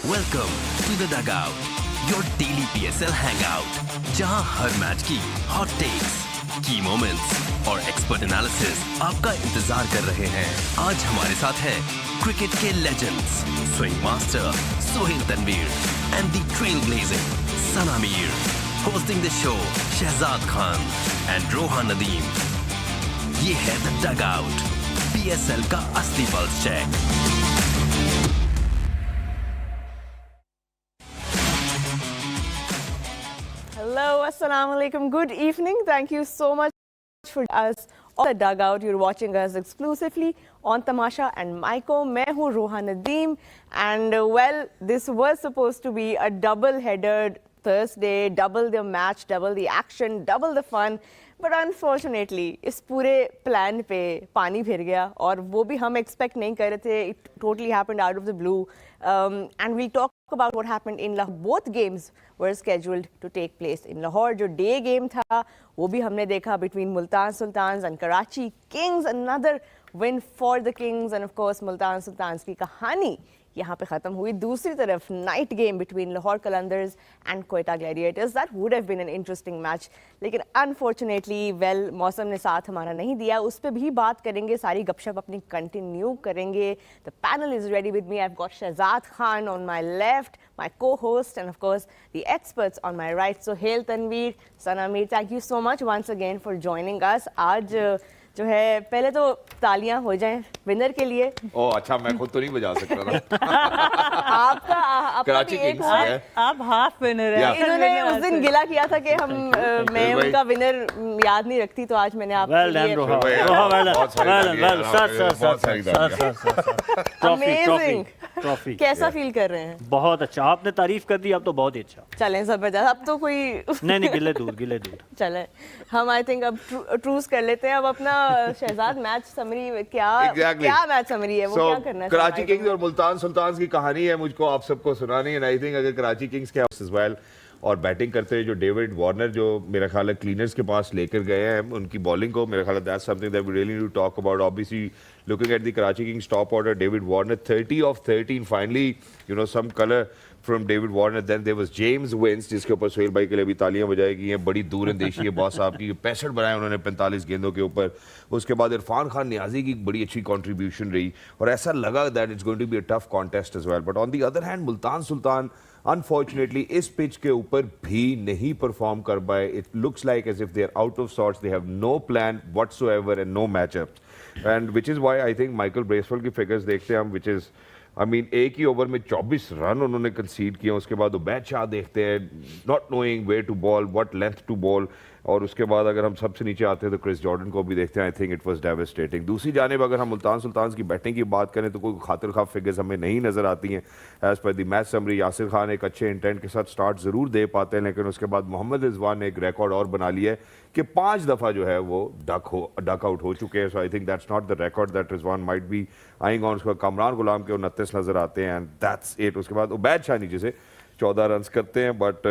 Welcome to the Dugout, your daily PSL hangout, जहां हर match की hot takes, key moments और expert analysis आपका इंतजार कर रहे हैं। आज हमारे साथ हैं क्रिकेट के legends, swing master Sohail Tanveer and the trailblazing Sana Mir, hosting the show Shahzad Khan and Rohan Nadeem. ये है the Dugout, PSL का असली pulse check. Hello, assalamu alaikum, good evening. Thank you so much for us on the Dugout. You're watching us exclusively on Tamasha and Maiko. मैं हूँ Rohan Nadeem and well, this was supposed to be a double-headed Thursday, double the match, double the action, double the fun. But unfortunately, इस पूरे plan पे पानी फिर गया और वो भी हम expect नहीं कर रहे थे. It totally happened out of the blue. And we'll talk about what happened in Lahore. Both games were scheduled to take place in Lahore. जो day game था, वो भी हमने देखा between Multan Sultans and Karachi Kings. Another win for the Kings, and of course Multan Sultans की कहानी यहाँ पे ख़त्म हुई. दूसरी तरफ night game between Lahore Qalandars and Quetta Gladiators. That would have been an interesting match, लेकिन अनफॉर्चुनेटली वेल मौसम ने साथ हमारा नहीं दिया. उस पर भी बात करेंगे, सारी गपशप अपनी कंटिन्यू करेंगे. The panel is ready with me. I have got Shahzad Khan on my left, my co host, and of course the experts on my right. Sohail Tanveer, Sana Mir, thank you so much once again for joining us. आज जो है पहले तो तालियां हो जाएं winner के लिए. ओह अच्छा, मैं खुद तो नहीं बजा सकता था. आपका भी एक आप हाफ विनर है. इन्होंने उस दिन गिला किया था कि हम मैं उनका विनर याद नहीं रखती, तो आज मैंने अमेजिंग. ट्रॉफी कैसा फील कर रहे हैं? बहुत अच्छा, आपने तारीफ कर दी, अब तो बहुत ही अच्छा. चलें जबरदस्त. अब तो कोई नहीं गिले दूर. चले हम आई थिंक अब ट्रूस कर लेते हैं. अब अपना शहजाद मैच समरी क्या मैच समरी है, वो क्या करना है? कराची किंग्स और मुल्तान सुल्तान्स की कहानी है, मुझको आप सबको सुनानी है. आई थिंक अगर कराची किंग्स के एज वेल और बैटिंग करते हुए जो डेविड वार्नर जो मेरा ख्याल है क्लीनर्स के पास लेकर गए हैं उनकी बॉलिंग को, मेरा ख्याल है that's something that we really need to talk about. Obviously looking at the Karachi Kings top order, David Warner 30 of 13, finally some color from David Warner. Then there was James Wins, जिसके ऊपर सोहेल भाई के लिए भी तालियां बजाई गई हैं. बड़ी दूर अंदेशी है बॉस साहब की, 65 बनाए उन्होंने 45 गेंदों के ऊपर. उसके बाद इरफान खान नियाजी की बड़ी अच्छी कंट्रीब्यूशन रही और ऐसा लगा that it's going to be a tough contest as well. But on the other hand Multan Sultan unfortunately इस पिच के ऊपर भी नहीं परफॉर्म कर पाए. It looks like as if they are out of sorts. They have no plan whatsoever and no matchups. And which is why I think Michael Bracewell की figures देखते हैं हम, which is I mean एक ही over में 24 run उन्होंने कंसीड किए. उसके बाद उबैद शाह देखते हैं, not knowing where to ball, what length to ball. और उसके बाद अगर हम सबसे नीचे आते हैं तो क्रिस जॉर्डन को भी देखते हैं. I think it was devastating. दूसरी जानिब अगर हम मुल्तान सुल्तान्स की बैटिंग की बात करें तो कोई खातिर खा फिगर्स हमें नहीं नजर आती हैं. As per the match summary Yasir Khan एक अच्छे इंटेंट के साथ स्टार्ट ज़रूर दे पाते हैं, लेकिन उसके बाद मोहम्मद रिजवान ने एक रिकॉर्ड और बना लिया है कि 5 दफ़ा जो है वो डक आउट हो चुके हैं. So I think that's not the record that Rizwan might be eyeing on. उसके बाद कमरान गुलाम के 29 नजर आते हैं एंड दैट्स इट. उसके बाद उबैद शाह नीचे से 14 रन करते हैं, बट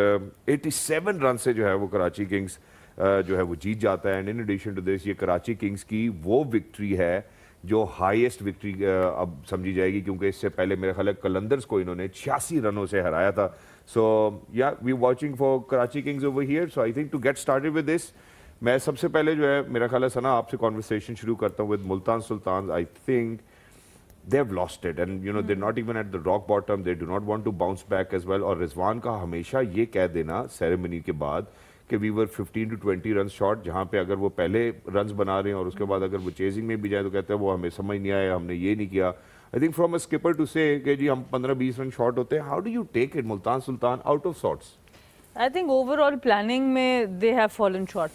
87 रन से जो है वो कराची किंग्स जो है वो जीत जाता है. And in addition to this ये कराची किंग्स की वो विक्ट्री है जो हाईएस्ट विक्ट्री अब समझी जाएगी, क्योंकि इससे पहले मेरे ख्याल है कलंदर्स को इन्होंने 86 रनों से हराया था. So yeah we watching for Karachi Kings over here. So I think to get started with this, मैं सबसे पहले जो है मेरा ख्याल है सना आपसे कॉन्वर्सेशन शुरू करता हूँ with Multan Sultan. I think they have lost it and they're not even at the rock bottom. They do not want to bounce back as well. और रिजवान का हमेशा ये कह देना सेरेमनी के बाद कि we were 15 to 20 run short, जहाँ पे अगर वो पहले रन्स बना रहे हैं और उसके बाद अगर वो चेजिंग में भी जाए तो कहते हैं वो हमें समझ नहीं आया, हमने ये नहीं किया. I think from a skipper to say कि जी हम 15-20 रन शॉर्ट होते हैं. How do you take it Multan Sultan out of sorts? I think overall planning में they have fallen short.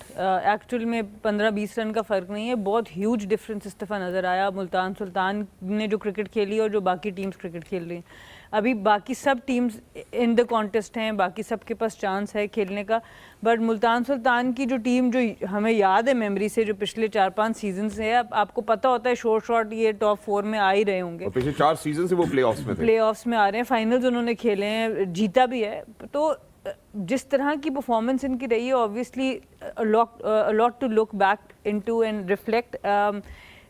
Actual में 15-20 रन का फ़र्क नहीं है, बहुत ह्यूज डिफरेंस इस दफ़ा नज़र आया. मुल्तान सुल्तान ने जो क्रिकेट खेली और जो बाकी टीम्स क्रिकेट खेल रही हैं, अभी बाकी सब टीम्स इन द कॉन्टेस्ट हैं, बाकी सब के पास चांस है खेलने का. बट मुल्तान सुल्तान की जो टीम जो हमें याद है मेमोरी से, जो पिछले 4-5 सीजन से है, आपको पता होता है शॉर्ट ये टॉप 4 में आ ही रहे होंगे. पिछले 4 सीजन से वो प्लेऑफ्स में आ रहे हैं, फाइनल्स उन्होंने खेले हैं, जीता भी है. तो जिस तरह की परफॉर्मेंस इनकी रही है, obviously lot to look back into and reflect.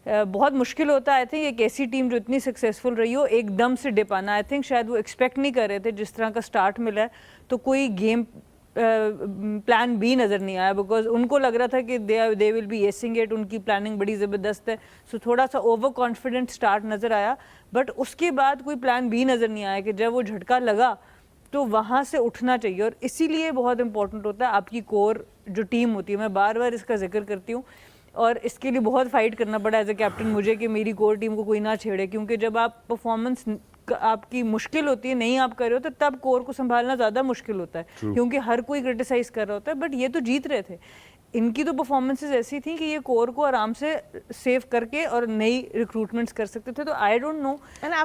بہت مشکل ہوتا ہے آئی تھنک ایک ایسی ٹیم جو اتنی سکسیزفل رہی ہو ایک دم سے ڈپ آنا. آئی تھنک شاید وہ ایکسپیکٹ نہیں کر رہے تھے جس طرح کا اسٹارٹ ملا ہے, تو کوئی گیم پلان بی نظر نہیں آیا, بیکاز ان کو لگ رہا تھا کہ دے ول بی ایسنگ اٹ, ان کی پلاننگ بڑی زبردست ہے, سو تھوڑا سا اوور کانفیڈنٹ اسٹارٹ نظر آیا. بٹ اس کے بعد کوئی پلان بی نظر نہیں آیا کہ جب وہ جھٹکا لگا تو وہاں سے اٹھنا چاہیے, اور اسی لیے بہت امپورٹنٹ ہوتا ہے آپ کی کور جو ٹیم ہوتی ہے. میں بار بار اس کا ذکر کرتی ہوں, اور اس کے لیے بہت فائٹ کرنا پڑا ایز اے کیپٹن مجھے کہ میری کور ٹیم کو کوئی نہ چھیڑے, کیونکہ جب آپ پرفارمنس آپ کی مشکل ہوتی ہے, نہیں آپ کر رہے ہو, تو تب کور کو سنبھالنا زیادہ مشکل ہوتا ہے, کیونکہ ہر کوئی کرٹیسائز کر رہا ہوتا ہے. بٹ یہ تو جیت رہے تھے, ان کی تو پرفارمنسز ایسی تھیں کہ یہ کور کو آرام سے سیو کر کے اور نئی ریکروٹمنٹس کر سکتے تھے. تو آئی ڈونٹ نو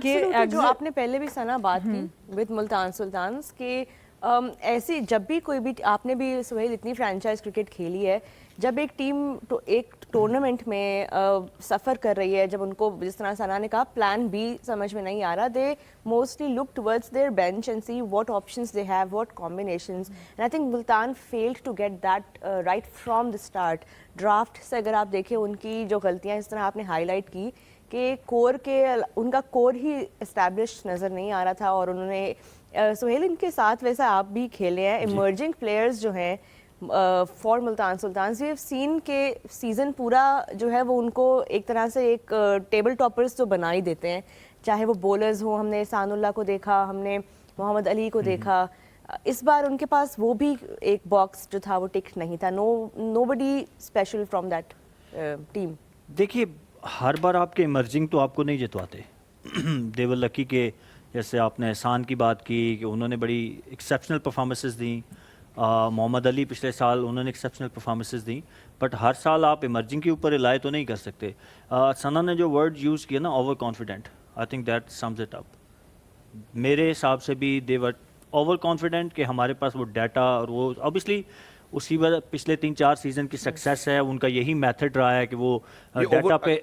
کہ جو آپ نے پہلے بھی سنا بات کی وتھ ملتان سلطانز کہ ایسی جب بھی کوئی بھی آپ نے بھی سہیل اتنی فرینچائز کرکٹ کھیلی ہے, جب ایک ٹیم ایک ٹورنامنٹ میں سفر کر رہی ہے, جب ان کو جس طرح ثنا نے کہا پلان بی سمجھ میں نہیں آ رہا, they mostly look towards their bench and see what options they have, what combinations. And I think Multan failed to get that right from the start. Draft سے اگر آپ دیکھیں ان کی جو غلطیاں اس طرح آپ نے ہائی لائٹ کی کہ کور کے ان کا کور ہی اسٹیبلش نظر نہیں آ رہا تھا, اور انہوں نے سہیل ان کے ساتھ ویسا آپ بھی کھیلے ہیں, ایمرجنگ پلیئرز جو ہیں for Multan Sultans, we have seen کہ سیزن پورا جو ہے وہ ان کو ایک طرح سے ایک ٹیبل ٹاپرز تو بنا ہی دیتے ہیں, چاہے وہ بولرز ہوں, ہم نے احسان اللہ کو دیکھا, ہم نے محمد علی کو دیکھا. اس بار ان کے پاس وہ بھی ایک باکس جو تھا وہ ٹک نہیں تھا, نو بڈی اسپیشل فرام دیٹ ٹیم. دیکھیے ہر بار آپ کے ایمرجنگ تو آپ کو نہیں جتواتے. دیور لکی کے جیسے آپ نے احسان کی بات کی کہ انہوں نے بڑی ایکسیپشنل پرفارمنسز دیں, محمد علی پچھلے سال انہوں نے ایکسیپشنل پرفارمنسز دیں, بٹ ہر سال آپ ایمرجنگ کے اوپر رلائے تو نہیں کر سکتے. ثنا نے جو ورڈ یوز کیا نا over confident, I think that sums it up. میرے حساب سے بھی دے ور اوور کانفیڈنٹ کہ ہمارے پاس وہ ڈیٹا اور وہ اوبیسلی اسی وجہ پچھلے 3-4 سیزن کی سکسیس ہے, ان کا یہی میتھڈ رہا ہے کہ وہ ڈیٹا پہ.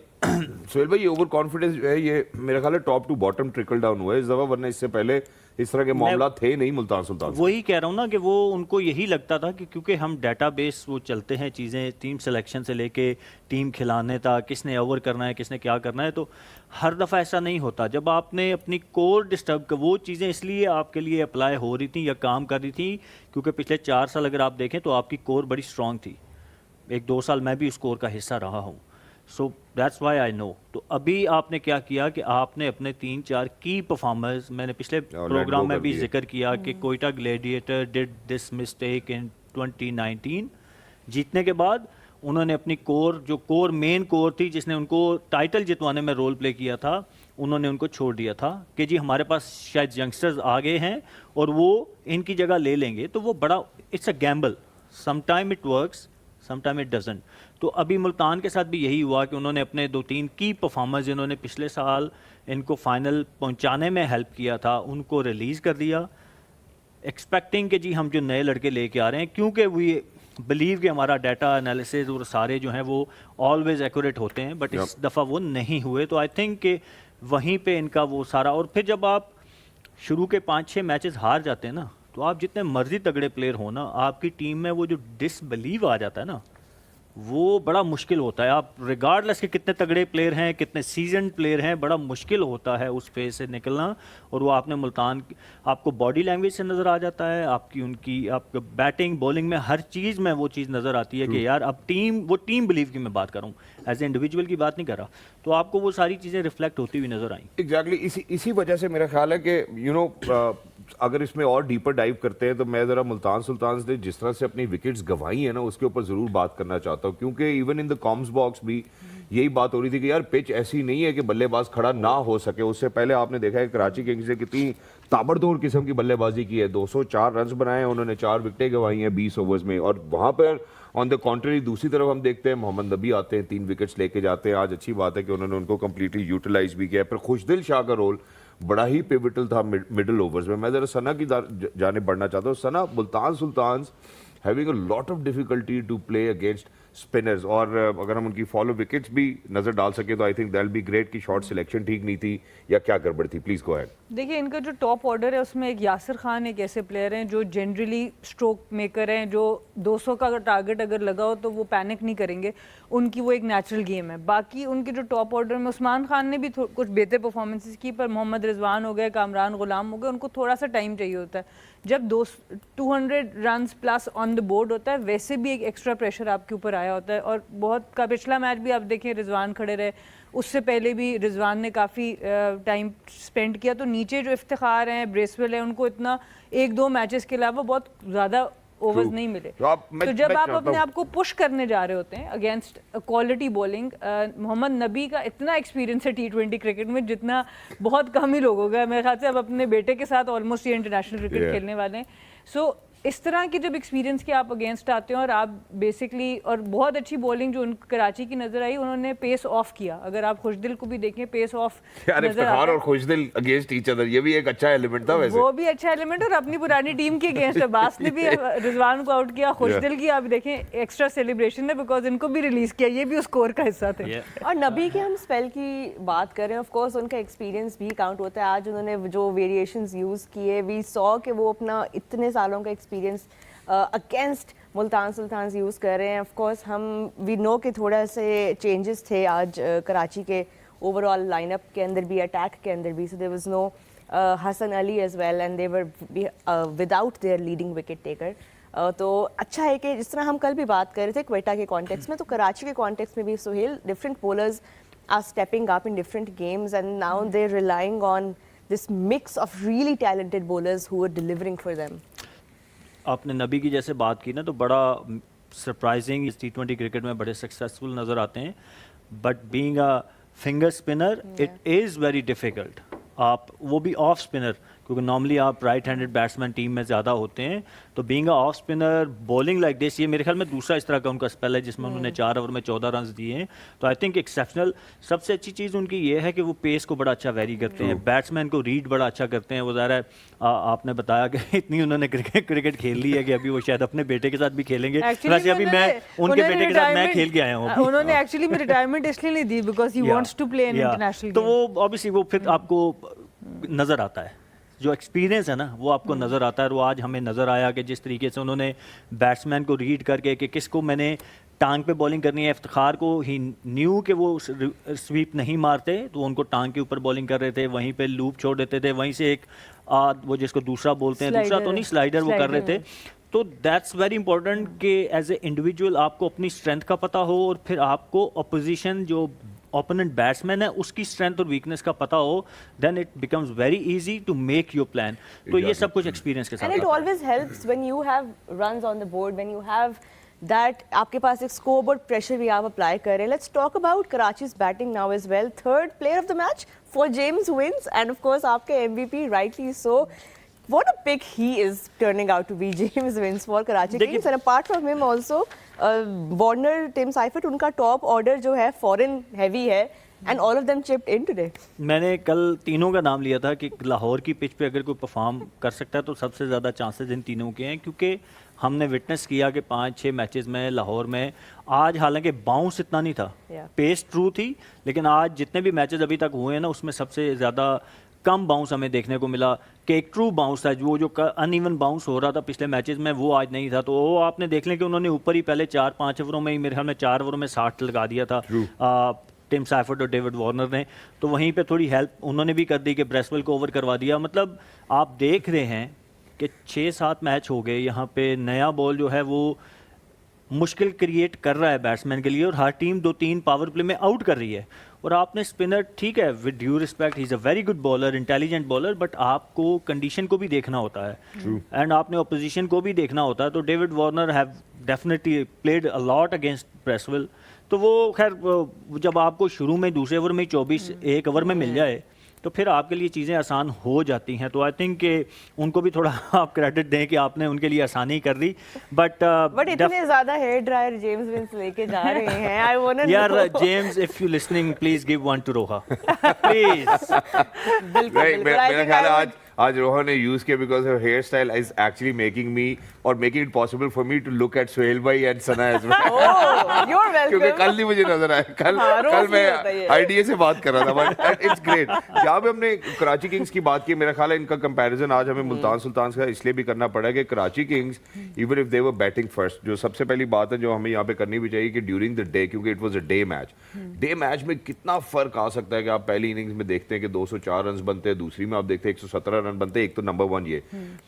سہیل بھائی یہ اوور کانفیڈنس جو ہے یہ میرا خیال ہے top to bottom trickle down ہوا ہے اس دفعہ, ورنہ اس سے پہلے اس طرح کے معاملات تھے نہیں ملتان سلطان. وہی کہہ رہا ہوں نا کہ وہ ان کو یہی لگتا تھا کہ کیونکہ ہم ڈیٹا بیس وہ چلتے ہیں چیزیں ٹیم سلیکشن سے لے کے ٹیم کھلانے تک, کس نے اوور کرنا ہے, کس نے کیا کرنا ہے, تو ہر دفعہ ایسا نہیں ہوتا. جب آپ نے اپنی کور ڈسٹرب کر, وہ چیزیں اس لیے آپ کے لیے اپلائی ہو رہی تھیں یا کام کر رہی تھیں کیونکہ پچھلے 4 سال اگر آپ دیکھیں تو آپ کی کور بڑی اسٹرانگ تھی. 1-2 سال میں بھی اس کور کا حصہ رہا ہوں, سو دیٹس وائی آئی نو. تو ابھی آپ نے کیا کیا کہ آپ نے اپنے 3-4 کی پرفارمرز, میں نے پچھلے پروگرام میں بھی ذکر کیا کہ Quetta gladiator did this mistake in 2019. جیتنے کے بعد انہوں نے اپنی کور, جو کور مین کور تھی جس نے ان کو ٹائٹل جتوانے میں رول پلے کیا تھا, انہوں نے ان کو چھوڑ دیا تھا کہ جی ہمارے پاس شاید ینگسٹرز آ گئے ہیں اور وہ ان کی جگہ لے لیں گے. تو وہ بڑا it's a gamble, some time it works, some time it doesn't. تو ابھی ملتان کے ساتھ بھی یہی ہوا کہ انہوں نے اپنے 2-3 کی پرفارمرز جنہوں نے پچھلے سال ان کو فائنل پہنچانے میں ہیلپ کیا تھا ان کو ریلیز کر دیا, ایکسپیکٹنگ کہ جی ہم جو نئے لڑکے لے کے آ رہے ہیں, کیونکہ وی بلیو کہ ہمارا ڈیٹا انالیسز اور سارے جو ہیں وہ آلویز ایکوریٹ ہوتے ہیں, بٹ اس دفعہ وہ نہیں ہوئے. تو آئی تھنک کہ وہیں پہ ان کا وہ سارا, اور پھر جب آپ شروع کے 5-6 میچز ہار جاتے ہیں نا, تو آپ جتنے مرضی تگڑے پلیئر ہو نا, آپ کی ٹیم میں وہ جو ڈس بلیو آ جاتا ہے نا, وہ بڑا مشکل ہوتا ہے. آپ ریگارڈلیس کہ کتنے تگڑے پلیئر ہیں, کتنے سیزنڈ پلیئر ہیں, بڑا مشکل ہوتا ہے اس فیز سے نکلنا. اور وہ آپ نے ملتان, آپ کو باڈی لینگویج سے نظر آ جاتا ہے, آپ کی ان کی آپ کو بیٹنگ بالنگ میں ہر چیز میں وہ چیز نظر آتی ہے کہ یار اب ٹیم, وہ ٹیم بلیو کی میں بات کروں, ایز اے انڈیویجول کی بات نہیں کر رہا. تو آپ کو وہ ساری چیزیں ریفلیکٹ ہوتی ہوئی نظر آئیں. ایگزیکٹلی اسی وجہ سے میرا خیال ہے کہ اگر اس میں اور ڈیپر ڈائیو کرتے ہیں تو میں ذرا ملتان سلطانز نے جس طرح سے اپنی وکٹس گنوائی ہیں نا اس کے اوپر ضرور بات کرنا چاہتا ہوں, کیونکہ even in the comes box بھی یہی بات ہو رہی تھی کہ یار پچ ایسی نہیں ہے کہ بلے باز کھڑا نہ ہو سکے. اس سے پہلے آپ نے دیکھا ہے کراچی کنگز نے کتنی تابڑ توڑ قسم کی بلے بازی کی ہے, 204 رنز بنائے ہیں انہوں نے, 4 وکٹیں گنوائی ہیں 20 اوورز میں. اور وہاں پر آن دا کانٹری دوسری طرف ہم دیکھتے ہیں محمد نبی آتے ہیں 3 وکٹس لے کے جاتے ہیں. آج اچھی بات ہے کہ انہوں نے ان کو کمپلیٹلی یوٹیلائز بھی کیا. پر خوشدل شاہ کا رول بڑا ہی پیوٹل تھا مڈل اوورز میں. میں ذرا ثنا کی جانب بڑھنا چاہتا ہوں. Sana, Multan Sultans having a lot of difficulty to play against spinners, और अगर हम उनकी फॉलो विकेट्स भी नजर डाल सके तो I think that be great कि शॉट सिलेक्शन ठीक नहीं थी या क्या गड़बड़ थी. Please go ahead. देखिए इनका जो टॉप ऑर्डर है उसमें एक यासिर खान एक ऐसे प्लेयर हैं जो जनरली स्ट्रोक मेकर हैं, जो 200 का टारगेट अगर लगा हो तो वो पैनिक नहीं करेंगे, उनकी वो एक नेचुरल गेम है. बाकी उनके जो टॉप ऑर्डर में उस्मान खान ने भी कुछ बेहतर परफॉर्मेंसेस की, पर मोहम्मद रिजवान हो गए, कामरान गुलाम हो गए, उनको थोड़ा सा टाइम चाहिए होता है. जब 200 runs plus on the board होता है वैसे भी एक एक्स्ट्रा प्रेशर आपके ऊपर आया होता है. और बहुत का पिछला मैच भी आप देखें रिजवान खड़े रहे, उससे पहले भी रिजवान ने काफ़ी टाइम स्पेंड किया. तो नीचे जो इफ्तिखार हैं, ब्रेसवेल है, उनको इतना 1-2 मैचेस के अलावा बहुत ज़्यादा ओवर्स नहीं मिले. तो जब आप अपने आप को पुश करने जा रहे होते हैं against quality bowling, Mohammad Nabi का इतना एक्सपीरियंस है T20 क्रिकेट में जितना बहुत कम ही लोगों का. मेरे ख्याल से अब अपने बेटे के साथ ऑलमोस्ट ये इंटरनेशनल क्रिकेट खेलने वाले हैं. सो इस तरह की जब एक्सपीरियंस के आप अगेंस्ट आते हैं और आप बेसिकली, और बहुत अच्छी बॉलिंग जो कराची की नजर आई, उन्होंने पेस ऑफ किया. अगर आप खुशदिल को भी देखें पेस ऑफ यार इफ्तिखार और खुशदिल अगेंस्ट ईच अदर, ये भी एक अच्छा एलिमेंट था वैसे. वो भी अच्छा एलिमेंट, और अपनी पुरानी टीम के अगेंस्ट अब्बास ने भी रिजवान को आउट किया. खुशदिल की आप देखें एक्स्ट्रा सेलिब्रेशन है बिकॉज इनको भी रिलीज किया, ये भी उस स्कोर का हिस्सा थे. और नबी के हम स्पेल की बात करें, ऑफ कोर्स उनका एक्सपीरियंस भी काउंट होता है. आज उन्होंने जो वेरिएशंस यूज़ किए, वी सॉ कि वो अपना इतने सालों का experience against Multan Sultan use कर रहे हैं. ऑफ कोर्स हम वी नो कि थोड़ा से चेंजेस थे आज कराची के ओवरऑल लाइनअप के अंदर भी, अटैक के अंदर भी. So there was no Hasan Ali as well and they were without their leading wicket taker. तो अच्छा है कि जिस तरह हम कल भी बात कर रहे थे क्वेटा के कॉन्टेक्स्ट में, तो कराची के कॉन्टेक्स्ट में भी Suhail different bowlers are stepping up in different games and now they are relying on this mix of really talented bowlers who are delivering for them. आपने नबी की जैसे बात की ना, तो बड़ा सरप्राइजिंग इस T20 क्रिकेट में बड़े सक्सेसफुल नज़र आते हैं. But being a finger spinner it is very difficult. आप वो भी ऑफ स्पिनर, क्योंकि नॉर्मली आप राइट हैंडेड बैट्समैन टीम में ज़्यादा होते हैं. तो being a off spinner bowling like this, ये मेरे ख्याल में दूसरा इस तरह का उनका स्पेल है जिसमें उन्होंने 4 ओवर में 14 रन दिए हैं. तो आई थिंक एक्सेप्शनल. सबसे अच्छी चीज़ उनकी ये है कि वो पेस को बड़ा अच्छा वेरी करते हैं, बैट्समैन को रीड बड़ा अच्छा करते हैं. वो ज़रा आपने बताया कि इतनी उन्होंने क्रिकेट खेल ली है कि अभी वो शायद अपने बेटे के साथ भी खेलेंगे. वैसे अभी मैं उनके बेटे के साथ मैं खेल के आया हूँ. उन्होंने एक्चुअली में रिटायरमेंट इसलिए नहीं दी because he wants to play in international. तो वो ऑब्वियसली वो फिर आपको नज़र आता है, जो एक्सपीरियंस है ना वो आपको नज़र आता है. और वो आज हमें नज़र आया कि जिस तरीके से उन्होंने बैट्समैन को रीड करके कि किसको मैंने टांग पे बॉलिंग करनी है. इफ्तिखार को ही न्यू कि वो स्वीप नहीं मारते, तो उनको टांग के ऊपर बॉलिंग कर रहे थे, वहीं पे लूप छोड़ देते थे, वहीं से एक वो जिसको दूसरा बोलते हैं, दूसरा तो नहीं स्लाइडर वो कर रहे थे. तो दैट्स वेरी इंपॉर्टेंट कि एज ए इंडिविजुअल आपको अपनी स्ट्रेंथ का पता हो और फिर आपको अपोजिशन जो ओपोनेंट बैट्समैन है उसकी स्ट्रेंथ और वीकनेस का पता हो, then it becomes very easy to make your plan. तो ये सब कुछ एक्सपीरियंस के साथ. And it always helps when you have runs on the board, when you have that आपके पास एक स्कोरबोर्ड प्रेशर भी आप अप्लाई कर रहे हैं. Let's talk about Karachi's batting now as well. Third player of the match for James Vince and of course आपके MVP rightly so. What a pick he is turning out to be, James Vince for Karachi Kings. And apart from him also, Warner, Tim Seifert, उनका top order जो है foreign heavy है, and all of them chipped in today. मैंने कल तीनों का नाम लिया था कि लाहौर की पिच पे अगर कोई परफॉर्म कर सकता है तो सबसे ज़्यादा चांसेस इन तीनों के हैं, क्योंकि हमने विटनेस किया कि 5-6 मैचेस में लाहौर में आज हालांकि बाउंस इतना नहीं था, पेस ट्रू थी, लेकिन आज जितने भी मैचेस अभी तक हुए हैं ना उसमें सबसे ज़्यादा कम बाउंस हमें देखने को मिला. कि एक ट्रू बाउंस था, वो जो अनइवन बाउंस हो रहा था पिछले मैचेस में वो आज नहीं था. तो वो आपने देख लें कि उन्होंने ऊपर ही पहले 4-5 ओवरों में ही मेरे ख्याल में 4 ओवरों में 60 लगा दिया था टिम साइफर्ट और डेविड वार्नर ने. तो वहीं पे थोड़ी हेल्प उन्होंने भी कर दी कि ब्रेसवेल को ओवर करवा दिया. मतलब आप देख रहे हैं कि 6-7 मैच हो गए यहाँ पे नया बॉल जो है वो मुश्किल क्रिएट कर रहा है बैट्समैन के लिए, और हर टीम 2-3 पावर प्ले में आउट कर रही है. और आपने स्पिनर, ठीक है with due respect he is a very good bowler, intelligent bowler, but आपको कंडीशन को भी देखना होता है एंड आपने अपोजिशन को भी देखना होता है. तो David Warner have definitely played a lot against Bracewell. तो वो खैर जब आपको शुरू में दूसरे ओवर में 24 एक ओवर में मिल जाए तो फिर आपके लिए चीज़ें आसान हो जाती हैं. तो आई थिंक कि उनको भी थोड़ा आप क्रेडिट दें कि आपने उनके लिए आसानी कर दी. बट इतने ज़्यादा हेयर ड्रायर जेम्स विंस लेके जा रहे हैं. आई वांट टू यार James, if you listening please give one two Roha please. बिल्कुल. मेरा ख्याल है آج روہن نے یوز کیا because her hair style is actually making me or making it possible for me to look at Sohail بھائی and Sana as well. Oh, you're کیونکہ welcome. کل نہیں مجھے نظر آیا, کل روز میں نہیں ہوتا یہ. آئی ڈی اے سے بات کر رہا تھا, بٹ اٹس گریٹ. جہاں پہ ہم نے کراچی کنگز کی بات کی, میرا خیال ہے ان کا کمپیریزن آج ہمیں ملتان سلطانز کا اس لیے بھی کرنا پڑا کہ Karachi Kings even if they were batting first, جو سب سے پہلی بات ہے جو ہمیں یہاں پہ کرنی بھی چاہیے کہ ڈیورنگ دا ڈے, کیونکہ it was a day match, day match میں کتنا فرق آ سکتا ہے کہ آپ پہلی اننگز میں دیکھتے ہیں کہ 204 رنز بنتے ہیں, دوسری میں آپ دیکھتے ہیں 117 رن بنتے ہیں. ایک تو نمبر 1 یہ,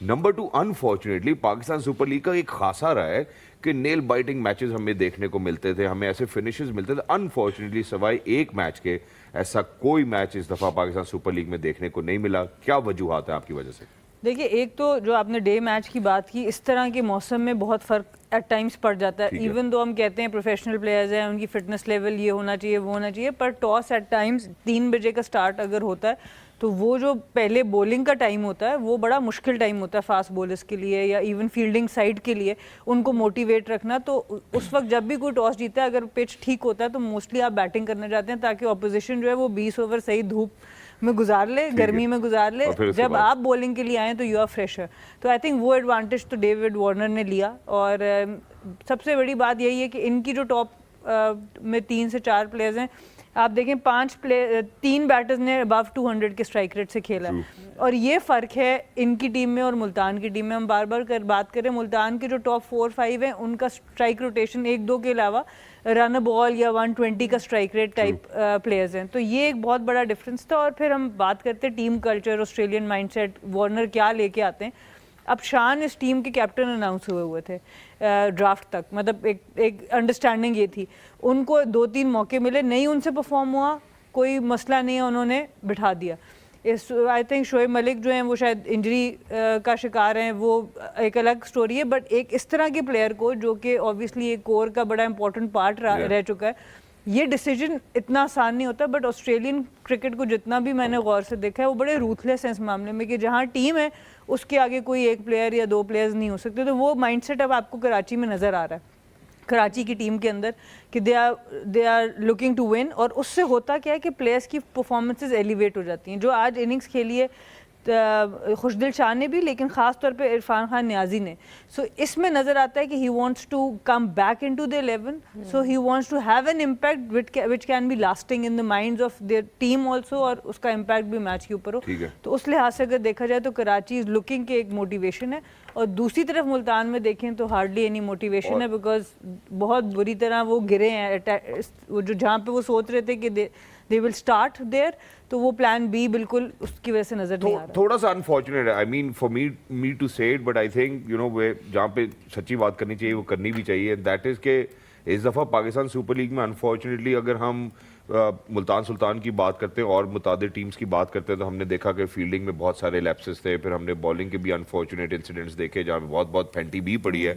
number 2 unfortunately Pakistan super league کا ایک خاصا رہا ہے کہ نیل بائٹنگ میچز ہمیں دیکھنے کو ملتے تھے, ہمیں ایسے فنشز ملتے تھے. انفارچونیٹلی سوائے ایک میچ کے ایسا کوئی میچ اس دفعہ پاکستان سپر لیگ میں دیکھنے کو نہیں ملا. کیا وجوہات ہیں آپ کی وجہ سے؟ دیکھیے, ایک تو جو آپ نے ڈے میچ کی بات کی, اس طرح کے موسم میں بہت فرق ایٹ ٹائمز پڑ جاتا ہے. ایون دو ہم کہتے ہیں پروفیشنل پلیئرز ہیں, ان کی فٹنس لیول یہ ہونا چاہیے وہ ہونا چاہیے, پر ٹاس ایٹ ٹائمز 3 بجے کا سٹارٹ اگر ہوتا ہے تو وہ جو پہلے بولنگ کا ٹائم ہوتا ہے وہ بڑا مشکل ٹائم ہوتا ہے فاسٹ بولرز کے لیے یا ایون فیلڈنگ سائڈ کے لیے, ان کو موٹیویٹ رکھنا. تو اس وقت جب بھی کوئی ٹاس جیتا ہے, اگر پچ ٹھیک ہوتا ہے تو موسٹلی آپ بیٹنگ کرنا چاہتے ہیں تاکہ اپوزیشن جو ہے وہ 20 اوور صحیح دھوپ میں گزار لے, گرمی میں گزار لے, جب آپ بولنگ کے لیے آئیں تو یو آر فریشر. تو آئی تھنک وہ ایڈوانٹیج تو ڈیوڈ وارنر نے لیا. اور سب سے بڑی بات یہی ہے کہ ان کی جو ٹاپ میں 3 سے 4 پلیئرز ہیں, آپ دیکھیں 3 بیٹرز نے ابو 200 کے اسٹرائک ریٹ سے کھیلا ہے, اور یہ فرق ہے ان کی ٹیم میں اور ملتان کی ٹیم میں. ہم بار بار بات کریں, ملتان کے جو ٹاپ 4-5 ہیں ان کا اسٹرائک روٹیشن 1-2 کے علاوہ رن بال یا 120 کا اسٹرائک ریٹ ٹائپ پلیئرز ہیں. تو یہ ایک بہت بڑا ڈفرینس تھا. اور پھر ہم بات کرتے ہیں team culture, Australian mindset, Warner کیا لے کے آتے ہیں. اب شان اس ٹیم کے کیپٹن اناؤنس ہوئے تھے ڈرافٹ تک, مطلب ایک انڈرسٹینڈنگ یہ تھی. ان کو 2-3 موقع ملے, نہیں ان سے پرفارم ہوا, کوئی مسئلہ نہیں ہے, انہوں نے بٹھا دیا. آئی تھنک شعیب ملک جو ہیں وہ شاید انجری کا شکار ہیں, وہ ایک الگ سٹوری ہے, بٹ ایک اس طرح کے پلیئر کو جو کہ اوبیسلی ایک کور کا بڑا امپورٹنٹ پارٹ رہ چکا ہے, یہ ڈیسیجن اتنا آسان نہیں ہوتا. بٹ آسٹریلین کرکٹ کو جتنا بھی میں نے غور سے دیکھا ہے وہ بڑے روتھلیس ہیں اس معاملے میں کہ جہاں ٹیم ہے اس کے آگے کوئی ایک پلیئر یا 2 پلیئرز نہیں ہو سکتے. تو وہ مائنڈ سیٹ اب آپ کو کراچی میں نظر آ رہا ہے, کراچی کی ٹیم کے اندر, کہ they are looking to win. اور اس سے ہوتا کیا ہے کہ پلیئرس کی پرفارمنسز ایلیویٹ ہو جاتی ہیں. جو آج اننگز کھیلی ہے خوشدل شاہ نے بھی, لیکن خاص طور پہ عرفان خان نیازی نے, سو اس میں نظر آتا ہے کہ he wants to come back into the 11, so he wants to have an impact which can be lasting in the minds of their team also, اور اس کا امپیکٹ بھی میچ کے اوپر ہو. تو اس لحاظ سے اگر دیکھا جائے تو کراچی از لکنگ کے ایک موٹیویشن ہے. اور دوسری طرف ملتان میں دیکھیں تو ہارڈلی اینی موٹیویشن ہے, بیکاز بہت بری طرح وہ گرے ہیں. وہ جو جہاں پہ وہ سوچ رہے تھے کہ they will start there, تو وہ پلان بی بالکل اس کی وجہ سے نظر نہیں آ رہا. تھوڑا سا انفارچونیٹ ہے, I mean for me to say it, but I think you know جہاں پہ سچی بات کرنی چاہیے وہ کرنی بھی چاہیے. دیٹ از کہ اس دفعہ پاکستان سپر لیگ میں انفارچونیٹلی اگر ہم ملتان سلطان کی بات کرتے ہیں اور متعدد ٹیمز کی بات کرتے ہیں تو ہم نے دیکھا کہ فیلڈنگ میں بہت سارے لیپسز تھے, پھر ہم نے بالنگ کے بھی انفارچونیٹ انسیڈنٹس دیکھے جہاں پہ بہت پینٹی بھی پڑی ہے.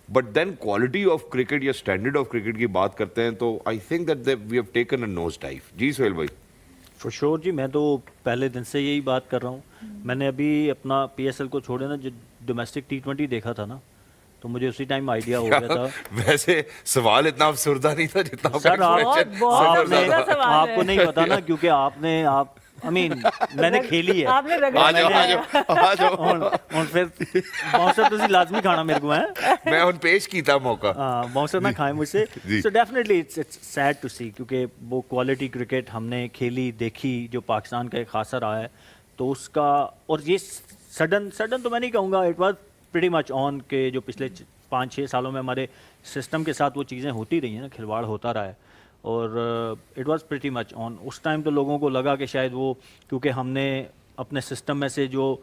But then quality of cricket یا اسٹینڈرڈ آف کرکٹ کی بات کرتے ہیں تو I think that we have taken a nose dive. جی سہیل بھائی. فور شیور جی, میں تو پہلے دن سے یہی بات کر رہا ہوں. میں نے ابھی اپنا PSL کو چھوڑے نا, جو ڈومیسٹک T20 دیکھا تھا نا, تو مجھے اسی ٹائم آئیڈیا ہو گیا تھا. ویسے سوال اتنا افسردہ نہیں تھا جتنا سر آپ کو نہیں پتا نا, کیونکہ آپ نے میں نے کھیلی ہے. پھر باؤنسر تسی لازمی کھانا میرے کو ہے, میں ان پیش کیتا موقع, باؤنسر نہ کھائیں مجھ سے. So definitely it's sad to see, کیونکہ وہ کوالٹی کرکٹ ہم نے کھیلی دیکھی جو پاکستان کا ایک خاصا رہا ہے, تو اس کا, اور یہ سڈن تو میں نہیں کہوں گا, اٹ واز پریٹی مچ آن کہ جو پچھلے 5-6 سالوں میں ہمارے سسٹم کے ساتھ وہ چیزیں ہوتی رہی ہیں نا, کھلواڑ ہوتا رہا ہے, اور it was pretty much on. اس ٹائم تو لوگوں کو لگا کہ شاید وہ, کیونکہ ہم نے اپنے سسٹم میں سے جو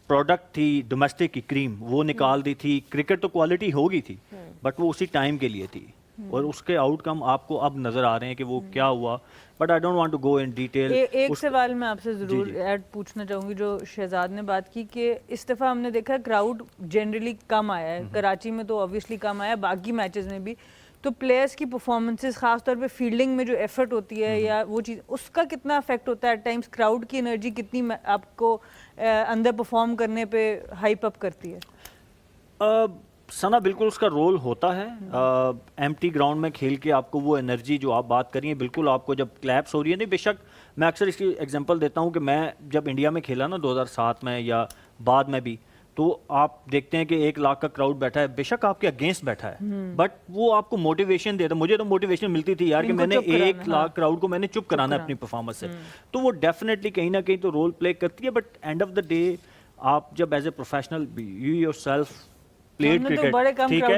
پروڈکٹ تھی ڈومیسٹک کی کریم وہ نکال دی تھی. کرکٹ تو کوالٹی ہو گئی تھی, بٹ وہ اسی ٹائم کے لیے تھی, اور اس کے آؤٹ کم آپ کو اب نظر آ رہے ہیں کہ وہ کیا ہوا. But I don't want to go in detail. ایک سوال میں آپ سے ضرور ایڈ پوچھنا چاہوں گی, جو شہزاد نے بات کی کہ اس دفعہ ہم نے دیکھا کراؤڈ جنرلی کم آیا ہے, کراچی میں تو اوبیسلی کم آیا, باقی میچز میں بھی. تو پلیئرس کی پرفارمنسز خاص طور پہ فیلڈنگ میں جو ایفرٹ ہوتی ہے یا وہ چیز, اس کا کتنا افیکٹ ہوتا ہے ایٹ ٹائمس, کراؤڈ کی انرجی کتنی آپ کو اندر پرفارم کرنے پہ ہائپ اپ کرتی ہے؟ ثنا بالکل اس کا رول ہوتا ہے. ایمٹی گراؤنڈ میں کھیل کے آپ کو وہ انرجی جو آپ بات کر رہی ہیں, بالکل آپ کو جب کلیپس ہو رہی ہے, نہیں بے شک میں اکثر اس کی ایگزامپل دیتا ہوں کہ میں جب انڈیا میں کھیلا نا 2007 میں یا بعد میں بھی, تو آپ دیکھتے ہیں کہ 1 لاکھ کا کراؤڈ بیٹھا ہے, بے شک آپ کے اگینسٹ بیٹھا ہے, بٹ وہ آپ کو موٹیویشن دیتا ہے. مجھے تو موٹیویشن ملتی تھی یار کہ میں نے 1 لاکھ کراؤڈ کو میں نے چپ کرانا ہے اپنی پرفارمنس سے. تو وہ ڈیفینیٹلی کہیں نہ کہیں تو رول پلے کرتی ہے, but end of the day آپ جب as a professional you yourself played cricket, ٹھیک ہے,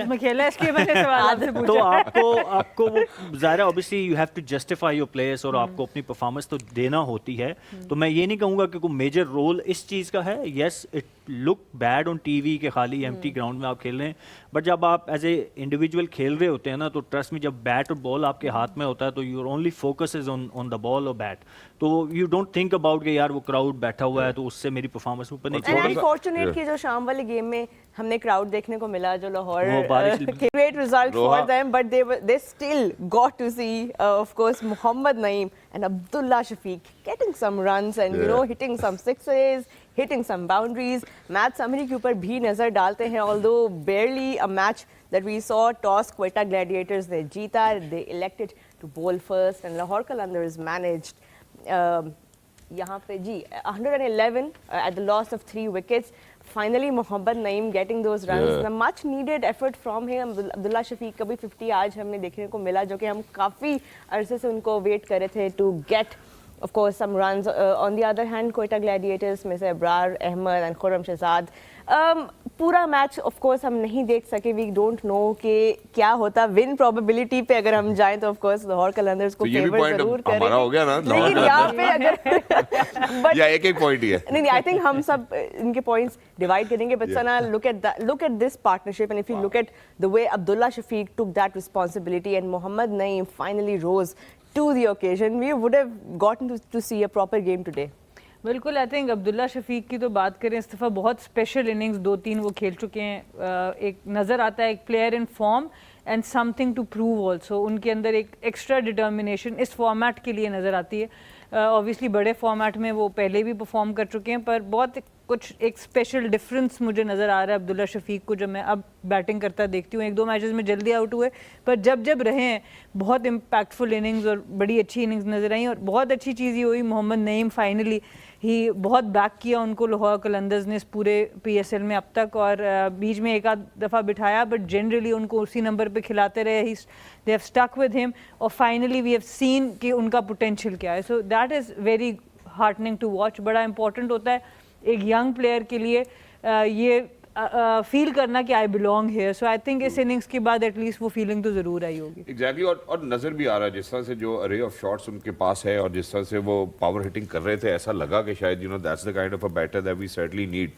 تو آپ کو وہ ظاہر ہے obviously you have to justify your players اور آپ کو اپنی پرفارمنس تو دینا ہوتی ہے. تو میں یہ نہیں کہوں گا کہ کوئی میجر رول اس چیز کا ہے. Yes it look bad on T V کہ خالی ایمٹی گراؤنڈ میں آپ کھیل رہے ہیں, بٹ جب آپ ایز اے انڈیویجول کھیل رہے ہوتے ہیں نا, تو ٹرسٹ میں جب بیٹ اور بال آپ کے ہاتھ میں ہوتا ہے تو یور اونلی فوکس از آن دا بال اور بیٹ. تو یو ڈونٹ تھنک اباؤٹ کہ یار وہ کراؤڈ بیٹھا ہوا ہے تو اس سے میری پرفارمنس اوپر نہیں چڑھ رہی. انفارچونیٹ کہ جو شام والے گیم میں ہم نے کراؤڈ دیکھنے کو ملا جو Lahore great result for them, but they still got to see of course Mohammad Naeem and Abdullah Shafiq getting some runs and you know hitting some sixes, hitting some boundaries. Match summary کے اوپر بھی نظر ڈالتے ہیں, although barely a match that we saw. Toss Quetta Gladiators نے جیتا, they elected to bowl first and Lahore Qalandars managed یہاں پہ جی 111 at the loss of 3 wickets. Finally Mohammad Naeem getting those runs, the much needed effort from him. Abdullah Shafiq کا بھی 50 آج ہم نے دیکھنے کو ملا, جو کہ ہم کافی عرصے سے ان کو ویٹ کر رہے تھے to get of course some runs. On the other hand Quetta Gladiators میں سے ابرار احمد and خرم شہزاد پورا میچ آف کورس ہم نہیں دیکھ سکے. وی ڈونٹ نو کہ کیا ہوتا. ون پروبیبلٹی پہ اگر ہم جائیں تو آف کورس لاہور قلندرز کو فیور ضرور کریں, ہمارا ہو گیا نا, لیکن یہاں پہ اگر یا ایک پوائنٹ ہی ہے نہیں, آئی تھنک ہم سب ان کے پوائنٹس ڈیوائڈ کریں گے. بٹ سنا look at this partnership and if you look at the way Abdullah Shafiq took that responsibility and Mohammad Naeem finally rose to the occasion, we would have gotten to see a proper game today. بالکل. I think عبداللہ شفیق کی تو بات کریں, اس دفعہ بہت special innings 2-3 وہ کھیل چکے ہیں. ایک نظر آتا ہے ایک player in form and something to prove also. ان کے اندر ایک ایکسٹرا ڈٹرمنیشن اس فارمیٹ کے لیے نظر آتی ہے. اوبیسلی بڑے فارمیٹ میں وہ پہلے بھی پرفارم کر چکے ہیں, پر بہت کچھ ایک اسپیشل ڈفرینس مجھے نظر آ رہا ہے عبداللہ شفیق کو جب میں اب بیٹنگ کرتا دیکھتی ہوں. 1-2 میچز میں جلدی آؤٹ ہوئے, پر جب رہے ہیں بہت امپیکٹفل اننگز اور بڑی اچھی اننگز نظر آئیں. اور بہت اچھی چیز یہ ہوئی محمد نعیم فائنلی ہی بہت بیک کیا ان کو لاہور قلندرز نے اس پورے پی ایس ایل میں اب تک, اور بیچ میں ایک آدھ دفعہ بٹھایا بٹ جنرلی ان کو اسی نمبر پہ کھلاتے رہے. دے ہیو اسٹک ود ہم اور فائنلی وی ہیو سین کہ ان کا پوٹینشیل کیا ہے. So that is very heartening to watch. بڑا امپورٹنٹ ہوتا ہے ایک ینگ پلیئر کے لیے یہ فیل کرنا کہ I belong here. So I think اس اننگس کے بعد ایٹ لیسٹ وہ فیلنگ تو ضرور آئی ہوگی. ایگزیکٹلی. اور نظر بھی آ رہا ہے جس طرح سے جو ارے آف شاٹس ان کے پاس ہے اور جس طرح سے وہ پاور ہٹنگ کر رہے تھے, ایسا لگا کہ شاید you know that's the kind of a batter that we certainly need.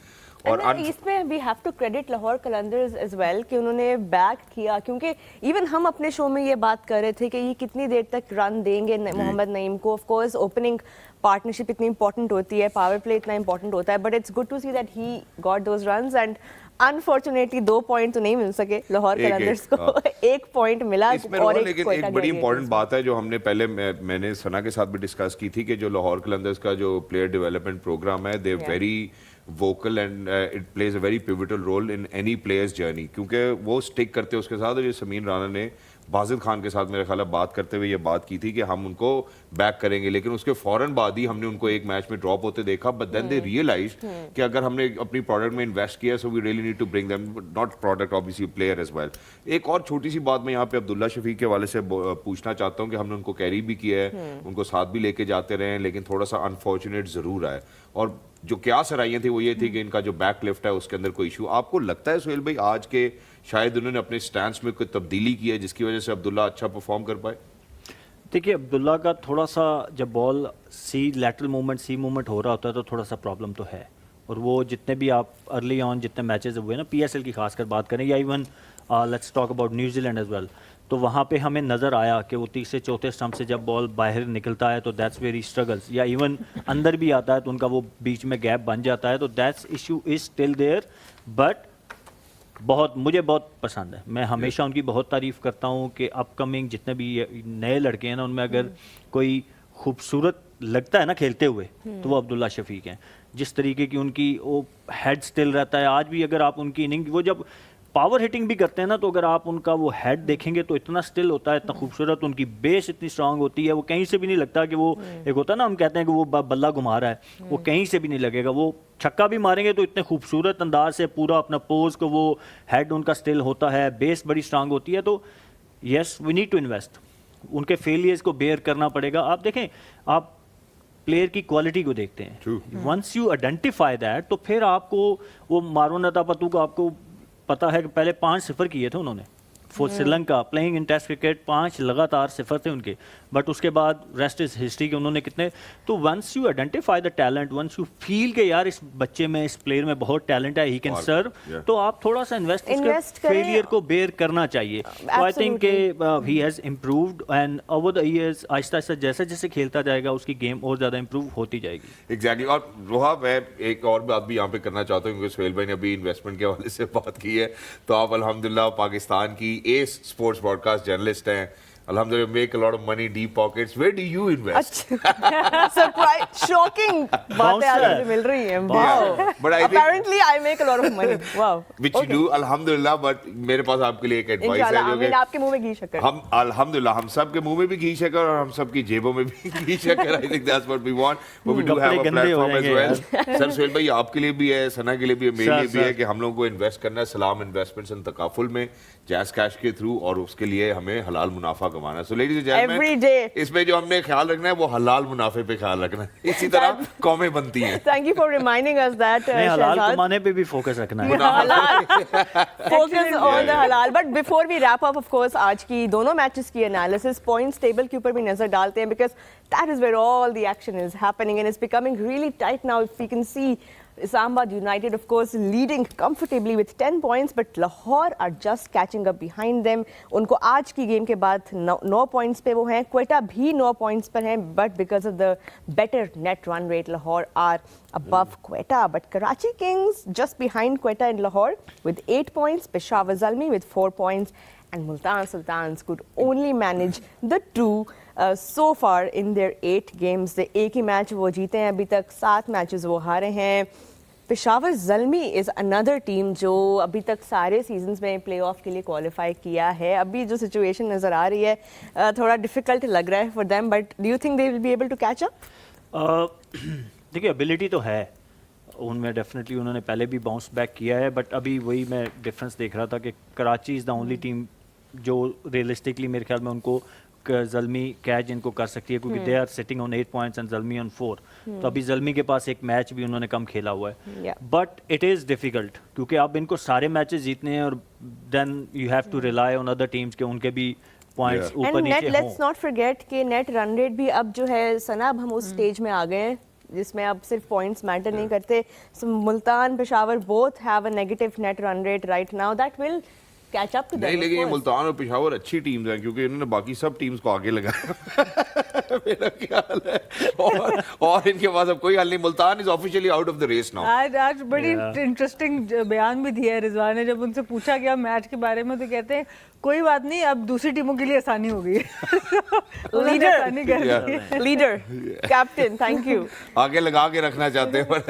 اور اس میں we have to credit Lahore Qalandars as well کہ انہوں نے بیک کیا, کیونکہ ایون ہم اپنے شو میں یہ بات کر رہے تھے کہ یہ کتنی دیر تک رن دیں گے محمد نعیم کو. آف کورس اوپننگ پارٹنرشپ اتنی امپورٹنٹ ہوتی ہے, پاور پلے اتنا امپورٹنٹ ہوتا ہے, but it's good to see that he got those runs. And unfortunately 2 point تو نہیں مل سکے لاہور قلندرز کو, 1 پوائنٹ ملا. اور لیکن ایک بڑی امپورٹنٹ بات ہے جو ہم نے پہلے میں نے ثنا کے ساتھ بھی ڈسکس کی تھی کہ جو لاہور قلندرز کا جو پلیئر ڈیولپمنٹ پروگرام ہے, they very vocal and it plays a very pivotal role in any player's journey, کیونکہ وہ اسٹک کرتے اس کے ساتھ. اور جو سمین رانا نے باسط خان کے ساتھ میرے خیال ہے بات کرتے ہوئے یہ بات کی تھی کہ ہم ان کو بیک کریں گے, لیکن اس کے فوراً بعد ہی ہم نے ان کو ایک میچ میں ڈراپ ہوتے دیکھا. بٹ دین دے ریئلائز کہ اگر ہم نے اپنی پروڈکٹ میں انویسٹ کیا, so we really need to bring them not product obviously player as well. ایک اور چھوٹی سی بات میں یہاں پہ عبداللہ شفیق کے حوالے سے پوچھنا چاہتا ہوں کہ ہم نے ان کو کیری بھی کیا ہے, ان کو ساتھ بھی لے کے جاتے رہے ہیں, لیکن تھوڑا سا انفارچونیٹ ضرور آئے. اور جو کیا سرائیاں تھیں وہ یہ تھی کہ ان کا جو بیک لفٹ ہے اس کے اندر کوئی ایشو. آپ کو لگتا ہے سہیل بھائی آج کے شاید انہوں نے اپنے سٹینس میں کوئی تبدیلی کی ہے جس کی وجہ سے عبداللہ اچھا پرفارم کر پائے؟ دیکھیے عبداللہ کا تھوڑا سا جب بال لیٹرل موومنٹ سی موومنٹ ہو رہا ہوتا ہے تو تھوڑا سا پرابلم تو ہے. اور وہ جتنے بھی آپ ارلی آن جتنے میچز ہوئے نا پی ایس ایل کی خاص کر بات کریں, یا even let's talk about New Zealand as well, تو وہاں پہ ہمیں نظر آیا کہ وہ 3-4 اسٹمپ سے جب بال باہر نکلتا ہے تو دیٹس ویری اسٹرگلس, یا ایون اندر بھی آتا ہے تو ان کا وہ بیچ میں گیپ بن جاتا ہے. تو that's issue is still there, but مجھے بہت پسند ہے. میں ہمیشہ ان کی بہت تعریف کرتا ہوں کہ اپ کمنگ جتنے بھی نئے لڑکے ہیں نا, ان میں اگر کوئی خوبصورت لگتا ہے نا کھیلتے ہوئے تو وہ عبداللہ شفیق ہیں. جس طریقے کی ان کی وہ ہیڈ اسٹل رہتا ہے آج بھی, اگر آپ ان کی اننگ وہ جب पावर हिटिंग भी करते हैं ना, तो अगर आप उनका वो हेड देखेंगे तो इतना स्टिल होता है, इतना खूबसूरत, उनकी बेस इतनी स्ट्रांग होती है, वो कहीं से भी नहीं लगता कि वो एक होता है ना, हम कहते हैं कि वो बल्ला घुमा रहा है, वो कहीं से भी नहीं लगेगा। वो छक्का भी मारेंगे तो इतने खूबसूरत अंदाज से पूरा अपना पोज को, वो हेड उनका स्टिल होता है, बेस बड़ी स्ट्रांग होती है। तो yes, we need to invest, उनके फेलियर्स को बेयर करना पड़ेगा। आप देखें, आप प्लेयर की क्वालिटी को देखते हैं, वंस यू आइडेंटिफाई दैट, तो फिर आपको वो मारून अतापतू को आपको पता है कि पहले 5-0 किए थे उन्होंने for Sri Lanka playing in test cricket, 5 लगातार 0 थे उनके, बट उसके बाद रेस्ट इज हिस्ट्री के उन्होंने कितने। तो once you identify the talent, once you feel के यार इस बच्चे में, इस प्लेयर में बहुत टैलेंट है, ही कैन सर्व, तो आप थोड़ा सा इन्वेस्ट उसके फेलियर को बेयर करना चाहिए। तो I think he has improved and over the years Aahista Aahista जैसे जैसे खेलता जाएगा उसकी गेम और ज़्यादा इम्प्रूव होती जाएगी। एग्जैक्टली। और रोहा, मैं एक और बात भी यहाँ पे करना चाहता हूँ, क्योंकि सुहेल भाई ने अभी इन्वेस्टमेंट के हवाले से बात की है, तो आप अल्हम्दुलिल्लाह पाकिस्तान की एस स्पोर्ट्स ब्रॉडकास्ट जर्नलिस्ट हैं, alhamdulillah, make a lot of money, deep pockets. Where do you invest? Surprise, shocking बातें आज मुझे मिल रही हैं. Wow. But I think apparently I make a lot of money. Wow. Which you do, alhamdulillah. But मेरे पास आपके लिए एक advice है, जो कि आपके मुंह में घी शक्कर. हम अल्हम्दुलिल्लाह हम सब के मुंह में भी घी शक्कर और हम सब की जेबों में भी घी शक्कर. I think that's what we want. But we do have a platform as well. Sir Suhail भाई, आपके लिए भी है, सना के लिए भी है, मेरे लिए भी है कि हम लोगों को इन्वेस्ट करना है सलाम इन्वेस्टमेंट्स एंड तकाफुल में, जैज़ कैश के थ्रू, और उसके लिए हमें हलाल मुनाफा कमाना है. सो लेडीज एंड जेंटलमैन, इसमें जो हमने ख्याल रखना है वो हलाल मुनाफे पे ख्याल रखना है. इसी तरह कौमें बनती हैं. Thank you for reminding us that. हलाल कमाने पे भी फोकस रखना है. Focus on the halal. But before we wrap up, of course, आज की दोनों मैचेस की एनालिसिस पॉइंट्स टेबल के ऊपर भी नजर डालते हैं, because that is where all the action is happening and it's becoming really tight now. If we can see Islamabad United, of course, leading comfortably with 10 points, but Lahore are just catching up behind them. उनको आज की game के बाद 9 points पे वो हैं. क्वेटा भी 9 points पर हैं, but because of the better net run rate, Lahore are above Quetta. But Karachi Kings just behind Quetta and Lahore with 8 points. Peshawar Zalmi with 4 points. And Multan Sultans could only manage the 2 so far in their 8 games. The एक ही match वो जीते हैं अभी तक, 7 matches वो हारे हैं. Peshawar Zalmi is another team जो अभी तक सारे सीजन्स में प्ले ऑफ के लिए क्वालिफाई किया है. अभी जो सिचुएशन नज़र आ रही है थोड़ा डिफ़िकल्ट लग रहा है for them, but do you think they will be able to catch up? देखिए, एबिलिटी तो है उनमें, डेफिनेटली उन्होंने पहले भी बाउंस बैक किया है, बट अभी वही मैं डिफरेंस देख रहा था कि Karachi is the only team जो रियलिस्टिकली मेरे ख्याल में उनको ज़ल्मी कैच इनको कर सकती है, क्योंकि they are sitting on 8 points and Zalmi on 4. तो अभी ज़ल्मी के पास एक मैच भी उन्होंने कम खेला हुआ है, बट इट इज़ डिफ़िकल्ट, क्योंकि अब इनको सारे मैचेस जीतने हैं और then you have to rely on other teams के उनके भी पॉइंट्स ऊपर नीचे हों. लेट्स नॉट फॉरगेट कि नेट रन रेट भी अब जो है सना, अब हम उस स्टेज में आ गए हैं जिसमें अब सिर्फ पॉइंट्स मैटर नहीं करते. Multan Peshawar both have a negative net run rate right now. That will catch up to them. नहीं, लेकिन ये मुल्तान और पेशावर अच्छी टीम्स हैं, क्योंकि इन्होंने बाकी सब टीम्स को आगे लगाया. मेरा ख्याल है, और इनके पास अब कोई हल नहीं. Multan is officially out of the race now. आज बड़ी इंटरेस्टिंग बयान भी दिया है रिजवान ने. जब उनसे पूछा गया मैच के बारे में तो कहते हैं कोई बात नहीं, अब दूसरी टीमों के लिए आसानी हो गई है. Leader, captain, thank you. आगे लगा के रखना चाहते हैं. But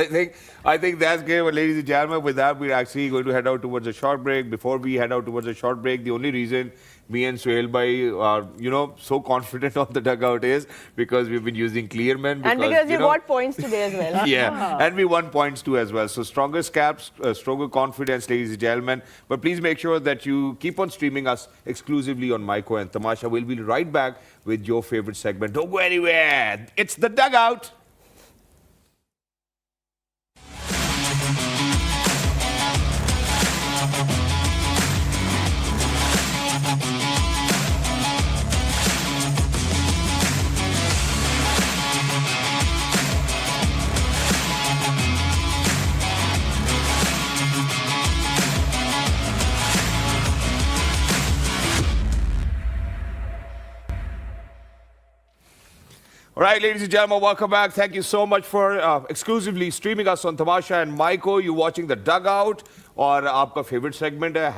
I think that's good, ladies and gentlemen. With that, we're actually going to head out towards a short break. Before we head out towards a short break, the only reason me and Suhail bhai are, so confident on the dugout is because we've been using Clearman. And because you got points today as well. Yeah, and we won points too as well. So stronger scalps, stronger confidence, ladies and gentlemen. But please make sure that you keep on streaming us exclusively on Maiko and Tamasha. We'll be right back with your favorite segment. Don't go anywhere. It's the dugout. All right, ladies and gentlemen, welcome back. Thank you so much for exclusively streaming us on Tamasha and Maiko. You're watching The Dugout, और आपका favorite segment है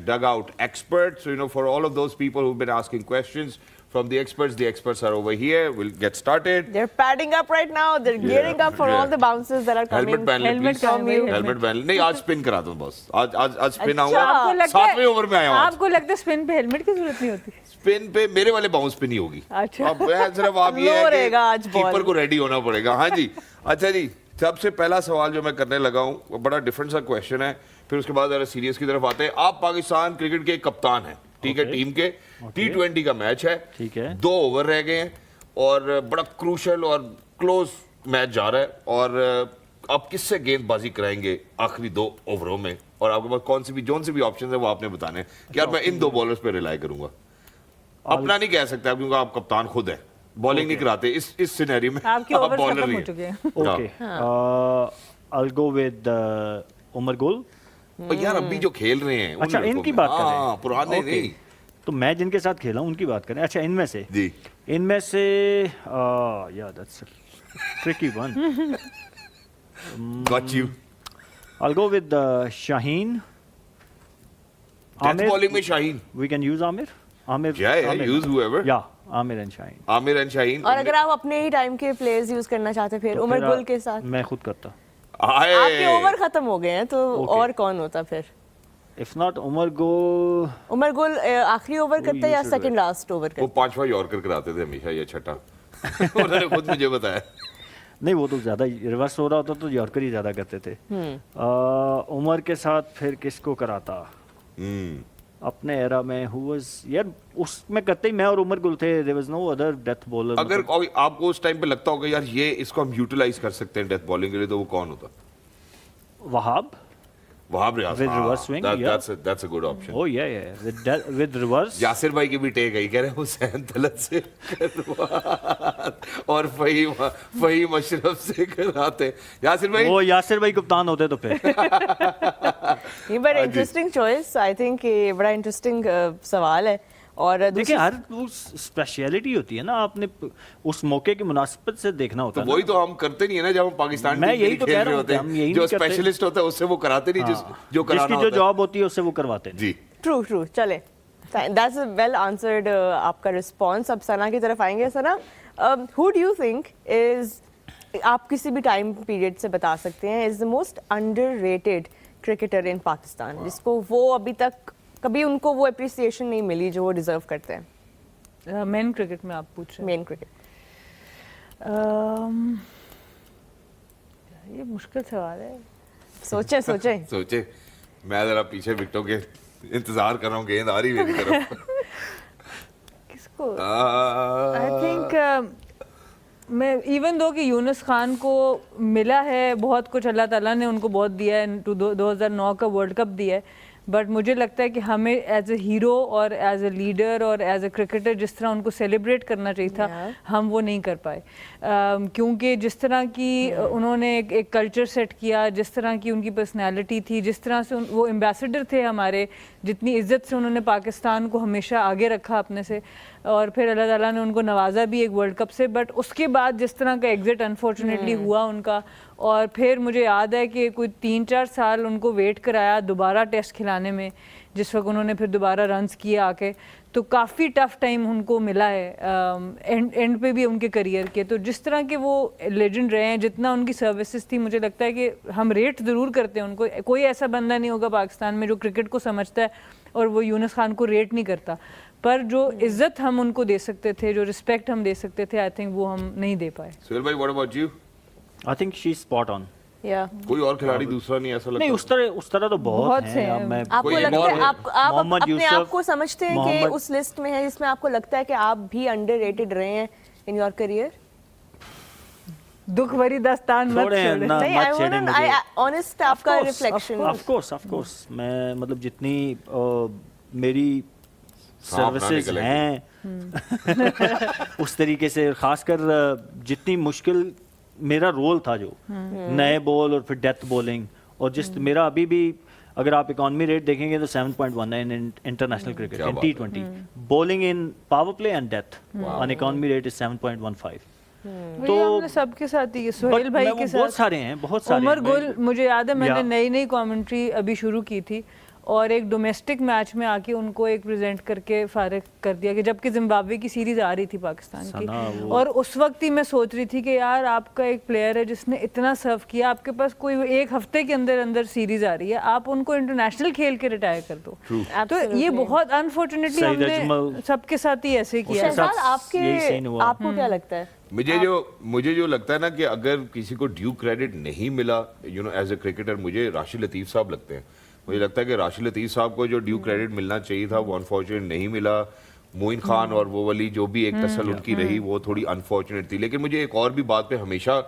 #DugoutExpert. So, for all of those people who've been asking questions from the experts are over here. We'll get started. They're padding up right now. They're gearing up for all the bounces that are coming. Helmet पहन ले Helmet please. पहन ले, helmet पहन ले। नहीं आज spin करा दूं बॉस। आज स्पिन अच्छा, आऊंगा। आपको लगता है 7वें ओवर में आया हूं। आपको लगता है स्पिन पे हेलमेट की जरूरत नहीं होती? स्पिन पे मेरे वाले बाउंस पे नहीं होगी। अच्छा। अब सिर्फ आप ये लो है रहेगा कि आज बॉल। कीपर को रेडी होना पड़ेगा। हाँ जी। अच्छा जी, सबसे पहला सवाल जो मैं करने लगा हूँ वो बड़ा डिफरेंट सा क्वेश्चन है, फिर उसके बाद जरा सीरियस की तरफ आते हैं। आप पाकिस्तान क्रिकेट के कप्तान हैं, ठीक है, टीम के। T20 का मैच है, ठीक है। 2 ओवर रह गए हैं और बड़ा क्रूशल और क्लोज मैच जा रहा है, और आप किससे गेंदबाजी कराएंगे आखिरी 2 ओवरों में, और आपके पास कौन सी भी जोन से भी ऑप्शन है वो आपने बताने हैं कि यार मैं इन 2 बॉलर्स पे रिलाई करूंगा। अपना नहीं कह सकते आप क्योंकि आप कप्तान खुद हैं, बॉलिंग नहीं कराते इस सिनेरियो में। आपके आप ओवर बॉलर खत्म नहीं हो हैं। चुके हैं। Okay, I'll go with Umar Gul. और यार अभी जो खेल रहे हैं उन अच्छा, लड़कों इनकी में। बात कर रहे हाँ, हैं। पुराने ओके। नहीं तो मैं जिनके साथ खेला हूं उनकी बात करें। अच्छा, इनमें से जी। या that's tricky one. Got you. I'll go with Shaheen. Death bowling में Shaheen. We can use Amir. Amir. Yeah, use whoever. Yeah, Amir and Shaheen. Aamir and Shaheen. और अगर आप अपने ही टाइम के प्लेयर्स यूज करना चाहते फिर तो उमर फिर गुल के साथ मैं खुद करता। आपके ओवर खत्म हो गए हैं तो Okay. और कौन होता फिर? If not उमर गुल, उमर गुल आखिरी ओवर करता या used to do second last over वो करता? 5वां यॉर्कर कराते थे हमेशा, ये छठा। उन्होंने खुद मुझे बताया। नहीं वो तो ज्यादा रिवर्स हो रहा होता तो यॉर्कर ही ज्यादा करते थे। उमर के साथ फिर किसको कराता? अपने एरा में who was यार उसमें करते ही मैं और उमर गुल थे। there was no other death bowler। अगर आपको उस टाइम पे लगता होगा यार ये इसको हम यूटिलाइज कर सकते हैं डेथ बॉलिंग के लिए, तो वो कौन होता? Wahab. Wahab Riaz. With reverse swing, yeah. That's a good option. Oh yeah, with reverse। Yasir भाई की भी टेक है, कह रहे हैं हुसैन तलत से करवा और फहीम अशरफ से कराते। यासिर भाई वो यासिर भाई कप्तान होते तो फिर। ये बड़ा इंटरेस्टिंग चॉइस। आई थिंक ये बड़ा इंटरेस्टिंग सवाल है। और देखिए हर वो स्पेशलिटी होती है ना, आपने उस मौके की मुनासिबत से देखना होता तो है। वही तो हम करते नहीं है ना, जब हम पाकिस्तान मैं टीम के यही लिए तो खेल कह रहे रहा हूँ होते कि हम यही हैं, जो नहीं करते। स्पेशलिस्ट होता है उससे वो कराते नहीं, जो जिसकी कराना जो होता है। जॉब होती है उससे वो करवाते हैं। जी। ट्रू चले, दैट्स अ वेल आंसर्ड आपका रिस्पॉन्स। अब सना की तरफ आएंगे। Sana, who do you think is, आप किसी भी टाइम पीरियड से बता सकते हैं, is the most underrated cricketer in Pakistan, जिसको वो अभी तक कभी उनको वो अप्रिसिएशन नहीं मिली जो वो डिजर्व करते हैं? मेन क्रिकेट में आप पूछ रहे मेन क्रिकेट। हैं? ये मुश्किल सवाल है। सोचे सोचे, मैं जरा पीछे विकेटों के इंतजार कर रहा हूँ, गेंद आ रही मेरी तरफ। किसको? आई थिंक मैं इवन दो कि यूनुस खान को मिला है बहुत कुछ, अल्लाह ताला ने उनको बहुत दिया है, 2009 का वर्ल्ड कप दिया है, बट मुझे लगता है कि हमें एज ए हीरो और एज ए लीडर और एज ए क्रिकेटर जिस तरह उनको सेलिब्रेट करना चाहिए था, हम वो नहीं कर पाए। क्योंकि जिस तरह की उन्होंने एक कल्चर सेट किया, जिस तरह की उनकी पर्सनैलिटी थी, जिस तरह से वो एम्बेसडर थे हमारे, जितनी इज्जत से उन्होंने पाकिस्तान को हमेशा आगे रखा अपने से, और फिर अल्लाह ताला ने उनको नवाजा भी एक वर्ल्ड कप से, बट उसके बाद जिस तरह का एग्जिट अनफॉर्चुनेटली हुआ उनका, और फिर मुझे याद है कि कोई 3-4 साल उनको वेट कराया दोबारा टेस्ट खिलाने में, जिस वक्त उन्होंने फिर दोबारा रन्स किए आके, तो काफ़ी टफ टाइम उनको मिला है एंड पे भी उनके करियर के। तो जिस तरह के वो लेजेंड रहे हैं, जितना उनकी सर्विसेज थी, मुझे लगता है कि हम रेट ज़रूर करते हैं उनको। कोई ऐसा बंदा नहीं होगा पाकिस्तान में जो क्रिकेट को समझता है और वो यूनुस खान को रेट नहीं करता, पर जो इज्जत हम उनको दे सकते थे, जो रिस्पेक्ट हम दे सकते थे, आई थिंक वो हम नहीं दे पाए। सुहेल भाई, what about you? I think she is spot on. या कोई और खिलाड़ी दूसरा नहीं ऐसा लगता? नहीं उस तरह तो बहुत से हैं। हैं। अब मैं आपको कोई लगता है आप मोहम्मद अपने यूसुफ, आप को समझते हैं कि मोहम्मद- उस लिस्ट में है जिसमें आपको लगता है कि आप भी अंडररेटेड रहे हैं इन योर करियर? दुख भरी दास्तान मत थोड़े हैं छोड़े। ना, नहीं, मत I छेड़े wanna- मुझे। I honest आपका रिफ्लेक्शन। ऑफ कोर्स मैं मतलब जितनी मेरी सांप ना सर्विसेज निकले। हैं उस तरीके से, खासकर जितनी मुश्किल मेरा रोल था जो नए बॉल और फिर डेथ बॉलिंग, और जिस मेरा अभी भी अगर आप इकोनॉमी रेट देखेंगे तो 7.1 है इन इंटरनेशनल क्रिकेट, क्या इन बात T20 bowling in power play and death on economy rate is 7.15। तो हमने सबके साथ ही, सुहेल भाई के साथ बहुत सारे हैं उमर मैं- गुल, मुझे याद है मैंने या। नई कमेंट्री अभी शुरू की थी اور ایک ڈومیسٹک میچ میں آ کے ان کو ایک پریزنٹ کر کے فارغ کر دیا کہ جبکہ زمبابوے کی سیریز آ رہی تھی پاکستان کی, اور اس وقت ہی میں سوچ رہی تھی کہ یار آپ کا ایک پلیئر ہے جس نے اتنا سرو کیا, آپ کے پاس کوئی ایک ہفتے کے اندر اندر سیریز آ رہی ہے, آپ ان کو انٹرنیشنل کھیل کے ریٹائر کر دو. تو یہ بہت انفارچونیٹلی ہم نے سب کے ساتھ ہی ایسے کیا. شہزاد آپ کو کیا لگتا ہے؟ مجھے جو لگتا ہے نا کہ اگر کسی کو ڈیو کریڈٹ نہیں ملا ایز اے کرکٹر, مجھے راشد لطیف صاحب لگتے ہیں. مجھے لگتا ہے کہ راشد لطیف صاحب کو جو ڈیو کریڈٹ ملنا چاہیے تھا وہ انفارچونیٹ نہیں ملا. معین خان اور وہ والی جو بھی ایک نسل ان کی رہی وہ تھوڑی انفارچونیٹ تھی. لیکن مجھے ایک اور بھی بات پہ ہمیشہ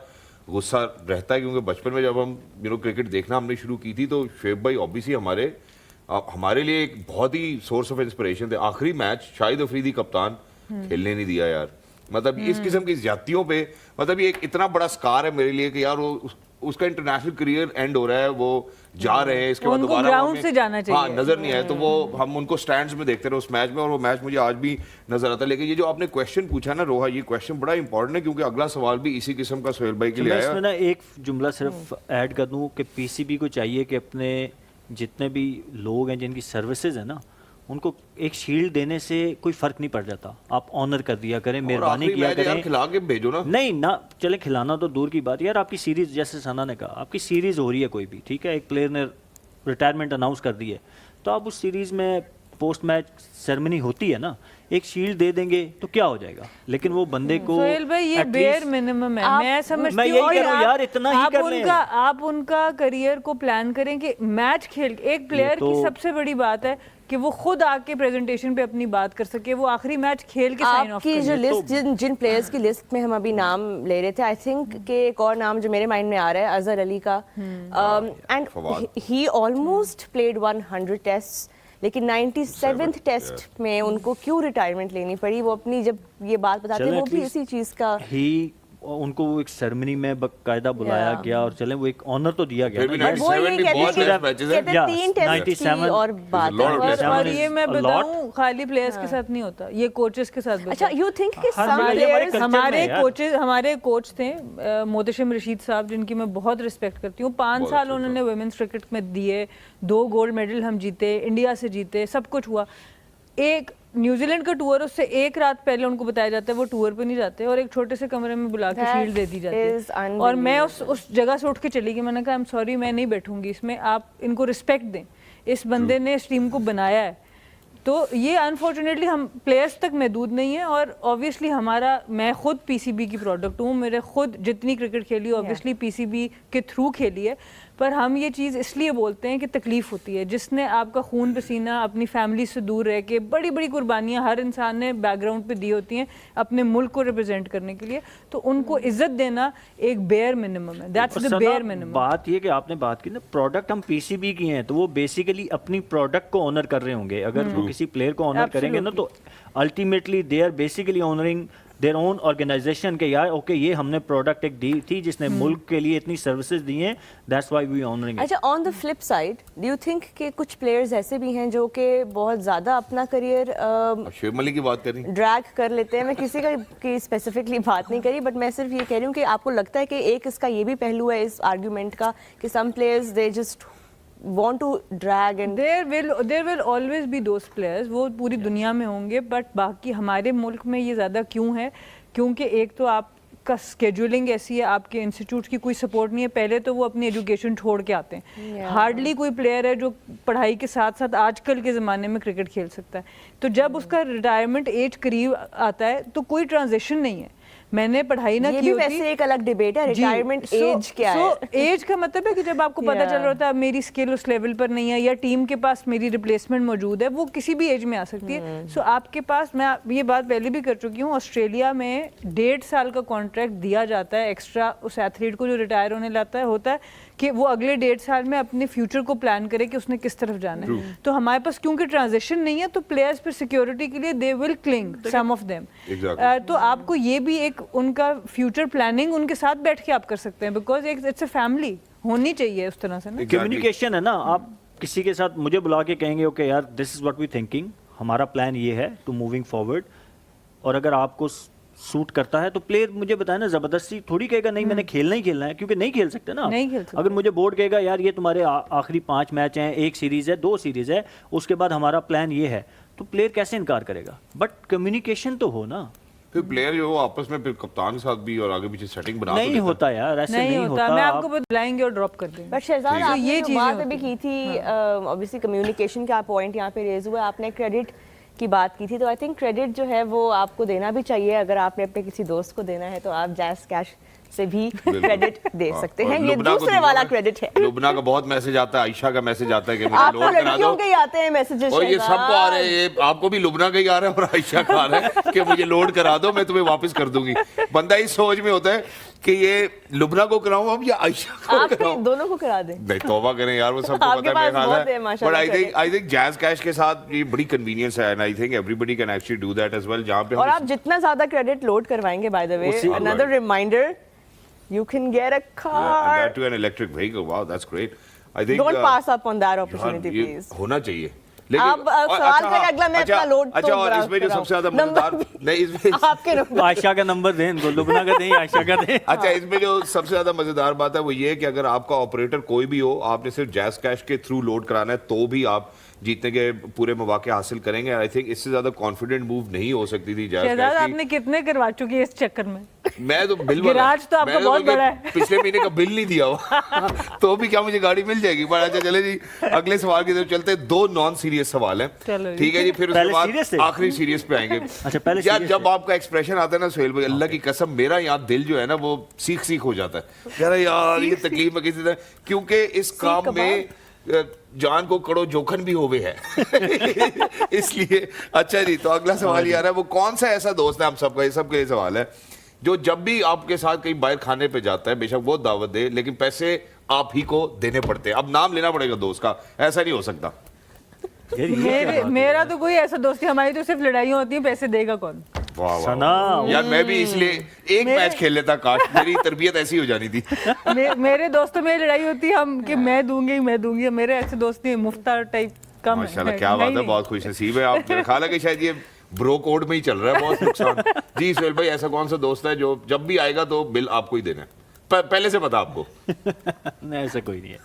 غصہ رہتا ہے, کیونکہ بچپن میں جب ہم کرکٹ دیکھنا ہم نے شروع کی تھی تو شعیب بھائی اوبیسلی ہمارے لیے ایک بہت ہی سورس آف انسپریشن تھے. آخری میچ شاہد افریدی کپتان کھیلنے نہیں دیا یار, مطلب اس قسم کی زیادتیوں پہ, مطلب یہ ایک اتنا بڑا سکار ہے میرے لیے کہ یار وہ اس کا انٹرنیشنل کریئر اینڈ ہو رہا ہے, وہ جا رہے ہیں, اس کے بعد دوبارہ گراؤنڈ سے جانا چاہیے, نظر نہیں آئے تو وہ ہم ان کو سٹینڈز میں دیکھتے رہے اس میچ میں, اور وہ میچ مجھے آج بھی نظر آتا ہے. لیکن یہ جو آپ نے کویشچن پوچھا نا روحا, یہ کویشچن بڑا امپورٹنٹ ہے کیونکہ اگلا سوال بھی اسی قسم کا سہیل بھائی کے لیے آیا. میں نا ایک جملہ صرف ایڈ کر دوں کہ پی سی بی کو چاہیے کہ اپنے جتنے بھی لوگ ہیں جن کی سروسز ہیں نا ان کو ایک شیلڈ دینے سے کوئی فرق نہیں پڑ جاتا. آپ آنر کر دیا کریں, مہربانی کیا کریں, کھلا کے بھیجو نا. نہیں نہ چلیں کھلانا تو دور کی بات یار, آپ کی سیریز جیسے ثنا نے کہا آپ کی سیریز ہو رہی ہے کوئی بھی, ٹھیک ہے, ایک پلیئر نے ریٹائرمنٹ اناؤنس کر دی ہے تو آپ اس سیریز میں پوسٹ میچ سیرمنی ہوتی ہے نا, ایک شیلڈ دے دیں گے تو کیا ہو جائے گا. لیکن وہ بندے کو سہیل بھائی یہ بیئر منیمم ہے, میں سمجھتی میں یہی کہہ رہا ہوں یار اتنا ہی کر لیں. آپ ان کا کریئر کو پلان کریں کہ میچ کھیل, ایک پلیئر کی سب سے بڑی بات ہے کہ وہ خود آ کے پریزنٹیشن پہ اپنی بات کر سکے, وہ آخری میچ کھیل کے سائن آف کی جو لسٹ جن پلیئرز کی لسٹ میں ہم ابھی نام لے رہے تھے, آئی تھنک کہ ایک اور نام جو میرے مائنڈ میں آ رہا ہے اظہر علی کا, and he almost played 100 test, لیکن 97th ٹیسٹ میں ان کو کیوں ریٹائرمنٹ لینی پڑی, وہ اپنی جب یہ بات بتاتے ہیں وہ بھی اسی چیز کا, ان کو وہ ایک سیرمنی میں باقاعدہ بلایا گیا اور چلیں وہ ایک آنر تو دیا گیا. اور یہ میں بتاؤں خالی پلیئرز کے ساتھ نہیں ہوتا, یہ کوچز کے ساتھ. اچھا یو تھنک کہ ہمارے کوچ تھے محتشم رشید صاحب جن کی میں بہت رسپیکٹ کرتی ہوں, 5 سال انہوں نے ویمنس کرکٹ میں دیے, 2 گولڈ میڈل ہم جیتے, انڈیا سے جیتے, سب کچھ ہوا. ایک نیوزی لینڈ کا ٹور, اس سے ایک رات پہلے ان کو بتایا جاتا ہے وہ ٹور پہ نہیں جاتے, اور ایک چھوٹے سے کمرے میں بلا کے شیلڈ دے دی جاتی ہے. اور میں اس جگہ سے اٹھ کے چلی گئی, میں نے کہا ایم سوری میں نہیں بیٹھوں گی اس میں, آپ ان کو رسپیکٹ دیں, اس بندے نے اس ٹیم کو بنایا ہے. تو یہ انفارچونیٹلی ہم پلیئرس تک محدود نہیں ہے, اور اوبیسلی میں خود پی سی بی کی پروڈکٹ ہوں, میرے خود جتنی کرکٹ کھیلی اوبیسلی پی سی بی کے تھرو کھیلی ہے, پر ہم یہ چیز اس لیے بولتے ہیں کہ تکلیف ہوتی ہے. جس نے آپ کا خون پسینہ اپنی فیملی سے دور رہ کے بڑی بڑی قربانیاں ہر انسان نے بیک گراؤنڈ پہ دی ہوتی ہیں اپنے ملک کو ریپرزینٹ کرنے کے لیے, تو ان کو عزت دینا ایک بیئر منیمم ہے. That's the bare minimum. بات یہ کہ آپ نے بات کی نا پروڈکٹ ہم پی سی بی کی ہیں, تو وہ بیسیکلی اپنی پروڈکٹ کو آنر کر رہے ہوں گے. اگر وہ کسی پلیئر کو آنر کریں گے نا تو ultimately they are basically honouring their own organization کہ یار اوکے یہ ہم نے پروڈکٹ ایک دی تھی جس نے ملک کے لیے اتنی سروسز دی ہیں, that's why we honoring it. اچھا on the flip side do you think کہ کچھ پلیئرز ایسے بھی ہیں جو کہ بہت زیادہ اپنا کریئر شعیب ملک کی بات کریں ڈریگ کر لیتے ہیں, میں کسی کا کی اسپیسیفکلی بات نہیں کری, بٹ میں صرف یہ کہہ رہی ہوں کہ آپ کو لگتا ہے کہ ایک اس کا یہ بھی پہلو ہے اس آرگیومنٹ کا کہ some players they just want to drag and there will always be those players, وہ پوری دنیا میں ہوں گے, بٹ باقی ہمارے ملک میں یہ زیادہ کیوں ہے کیونکہ ایک تو آپ کا اسکیڈولنگ ایسی ہے, آپ کے انسٹیٹیوٹ کی کوئی سپورٹ نہیں ہے, پہلے تو وہ اپنی ایجوکیشن چھوڑ کے آتے ہیں, ہارڈلی کوئی پلیئر ہے جو پڑھائی کے ساتھ ساتھ آج کل کے زمانے میں کرکٹ کھیل سکتا ہے. تو جب اس کا ریٹائرمنٹ ایج قریب آتا ہے تو کوئی ٹرانزیشن نہیں ہے. میں نے پڑھائی نہ کی ہوتی, ویسے ایک الگ ڈیبیٹ ہے ریٹائرمنٹ ایج کیا ہے. ایج کا مطلب ہے کہ جب آپ کو پتہ چل رہا ہوتا ہے میری اسکل اس لیول پر نہیں ہے یا ٹیم کے پاس میری ریپلیسمنٹ موجود ہے, وہ کسی بھی ایج میں آ سکتی ہے. سو آپ کے پاس, میں یہ بات پہلے بھی کر چکی ہوں, آسٹریلیا میں 1.5 سال کا کانٹریکٹ دیا جاتا ہے ایکسٹرا اس ایتھلیٹ کو جو ریٹائر ہونے لاتا ہے, ہوتا ہے کہ وہ اگلے 1.5 سال میں اپنے فیوچر کو پلان کرے کہ اس نے کس طرف جانا ہے. تو ہمارے پاس کیونکہ ٹرانزیشن نہیں ہے تو پلیئرز پھر سیکیورٹی کے لیے دے ول کلنگ سم آف دیم. تو آپ کو یہ بھی ایک ان کا فیوچر پلاننگ ان کے ساتھ بیٹھ کے آپ کر سکتے ہیں, بیکاز اٹس اے فیملی ہونی چاہیے اس طرح سے نا. کمیونیکیشن ہے نا, آپ کسی کے ساتھ مجھے بلا کے کہیں گے اوکے یار دس از واٹ وی تھنکنگ, ہمارا پلان یہ ہے ٹو موونگ فارورڈ, اور اگر آپ کو सूट करता है तो प्लेयर मुझे बताए ना ज़बरदस्ती थोड़ी कहेगा नहीं मैंने खेलना ही खेलना है, क्योंकि नहीं खेल सकते ना आप। नहीं खेल सकते। अगर मुझे बोर्ड कहेगा यार ये तुम्हारे आखिरी 5 मैच हैं, 1 सीरीज़ है, 2 सीरीज़ है, उसके बाद हमारा प्लान ये है, तो प्लेयर कैसे इनकार करेगा? बट कम्युनिकेशन तो हो ना। फिर प्लेयर जो हो आपस में फिर कप्तान के साथ भी और आगे पीछे सेटिंग बना नहीं होता यार, ऐसे नहीं होता, मैं आपको आप- बुलाएंगे और ड्रॉप कर देंगे। बट शहजाद आपने ये जो चीज़ें बात होती अभी की थी, ऑब्वियसली कम्युनिकेशन का पॉइंट यहाँ पे रेज हुआ, आपने क्रेडिट की बात की थी, तो आई थिंक क्रेडिट जो है वो आपको देना भी चाहिए। अगर आपने अपने किसी दोस्त को देना है तो आप जैज़ कैश से भी क्रेडिट दे सकते हैं, ये दूसरे वाला क्रेडिट है। लुबना का बहुत मैसेज आता है, आयशा का मैसेज आता है कि मुझे आपको लोड करा दो, लड़कियों के ही आते हैं मैसेजेस, और ये सबको आ रहे हैं, ये आपको भी लुबना का ही आ रहा है और आयशा का आ रहा है कि मुझे लोड करा दो, मैं तुम्हें वापस कर दूंगी। बंदा इस सोच में होता है कि ये लुबना को कराऊं अब या आयशा को आप कराऊं। दोनों को करा दें। नहीं तौबा करें यार, वो सबको आपके पता है पास बहुत है, बट माशाल्लाह आई थिंक जैज़ कैश के साथ ये बड़ी कन्वीनियंस है, and I think everybody can actually do that as well. जहां पे और आप जितना ज्यादा क्रेडिट लोड करवाएंगे, बाय द वे, उसी- another reminder, you can get a car. that to an electric vehicle, wow that's great. I think Don't pass up on that यार, opportunity, ये please. होना चाहिए। आप और सवाल अच्छा, करें अगला, मैं अच्छा, अपना लोड अच्छा, तो और बड़ा इसमें जो कराऊं। सबसे ज्यादा नंबर मजेदार नहीं इसमें आपके नंबर आयशा का नंबर दें इनको, लुबना का दें, आयशा का दें। अच्छा, इसमें जो सबसे ज्यादा मजेदार बात है वो ये है कि अगर आपका ऑपरेटर कोई भी हो, आपने सिर्फ जैज़ कैश के थ्रू लोड कराना है तो भी आप जीतने के पूरे मौके हासिल करेंगे। आई थिंक इससे ज्यादा कॉन्फिडेंट मूव नहीं हो सकती थी जैज़ शहजाद कैश आपने कितने करवा चुकी है इस चक्कर में? की। मैं तो बिल गिराज तो आपका मैंने बहुत बल्कि बड़ा है। पिछले महीने का बिल नहीं दिया हुआ तो भी क्या मुझे गाड़ी मिल जाएगी। पर अच्छा चले जी, अगले सवाल की तरफ चलते हैं। 2 नॉन सीरियस सवाल हैं, चलो जी। ठीक है जी। फिर उसके पहले बाद serious थे? आखिरी सीरियस पे आएंगे। अच्छा, पहले यार serious जब थे। आपका एक्सप्रेशन आता है ना सोहेल भाई, अल्लाह की कसम मेरा यहाँ दिल जो है ना वो सीख सीख हो जाता है। कह रहा यार ये तकलीफ में किसी तरह, क्योंकि इस काम में जान को कड़ो जोखन भी होवे है इसलिए। अच्छा जी, तो अगला सवाल ये आ रहा है, वो कौन सा ऐसा दोस्त है, हम सबका ये सबके लिए सवाल है, जो जब भी आपके साथ कहीं बाहर खाने पे जाता है, बेशक वो दावत दे लेकिन पैसे आप ही को देने पड़ते हैं। अब नाम लेना पड़ेगा दोस्त का, ऐसा नहीं हो सकता। यार, ये क्या बात है? मेरा तो कोई ऐसा दोस्ती, हमारी तो सिर्फ लड़ाइयाँ होती हैं, पैसे देगा कौन? वाह वाह, सना, वाह। यार मैं भी इसलिए एक मैच खेल लेता, काश मेरी तरबियत ऐसी हो जानी थी। मेरे दोस्तों में लड़ाई होती है हम कि मैं दूंगी, मेरे ऐसे दोस्त नहीं, मुफ्तार टाइप कम माशाल्लाह, क्या बात है, बहुत खुश नसीब है आप। मेरा ख्याल है कि शायद ये ब्रो कोड में ही चल रहा है, बहुत नुकसान। जी सोहेल भाई, ऐसा कौन सा दोस्त है जो जब भी आएगा तो बिल आपको ही देना है? पहले से पता आपको? नहीं ऐसा कोई नहीं है,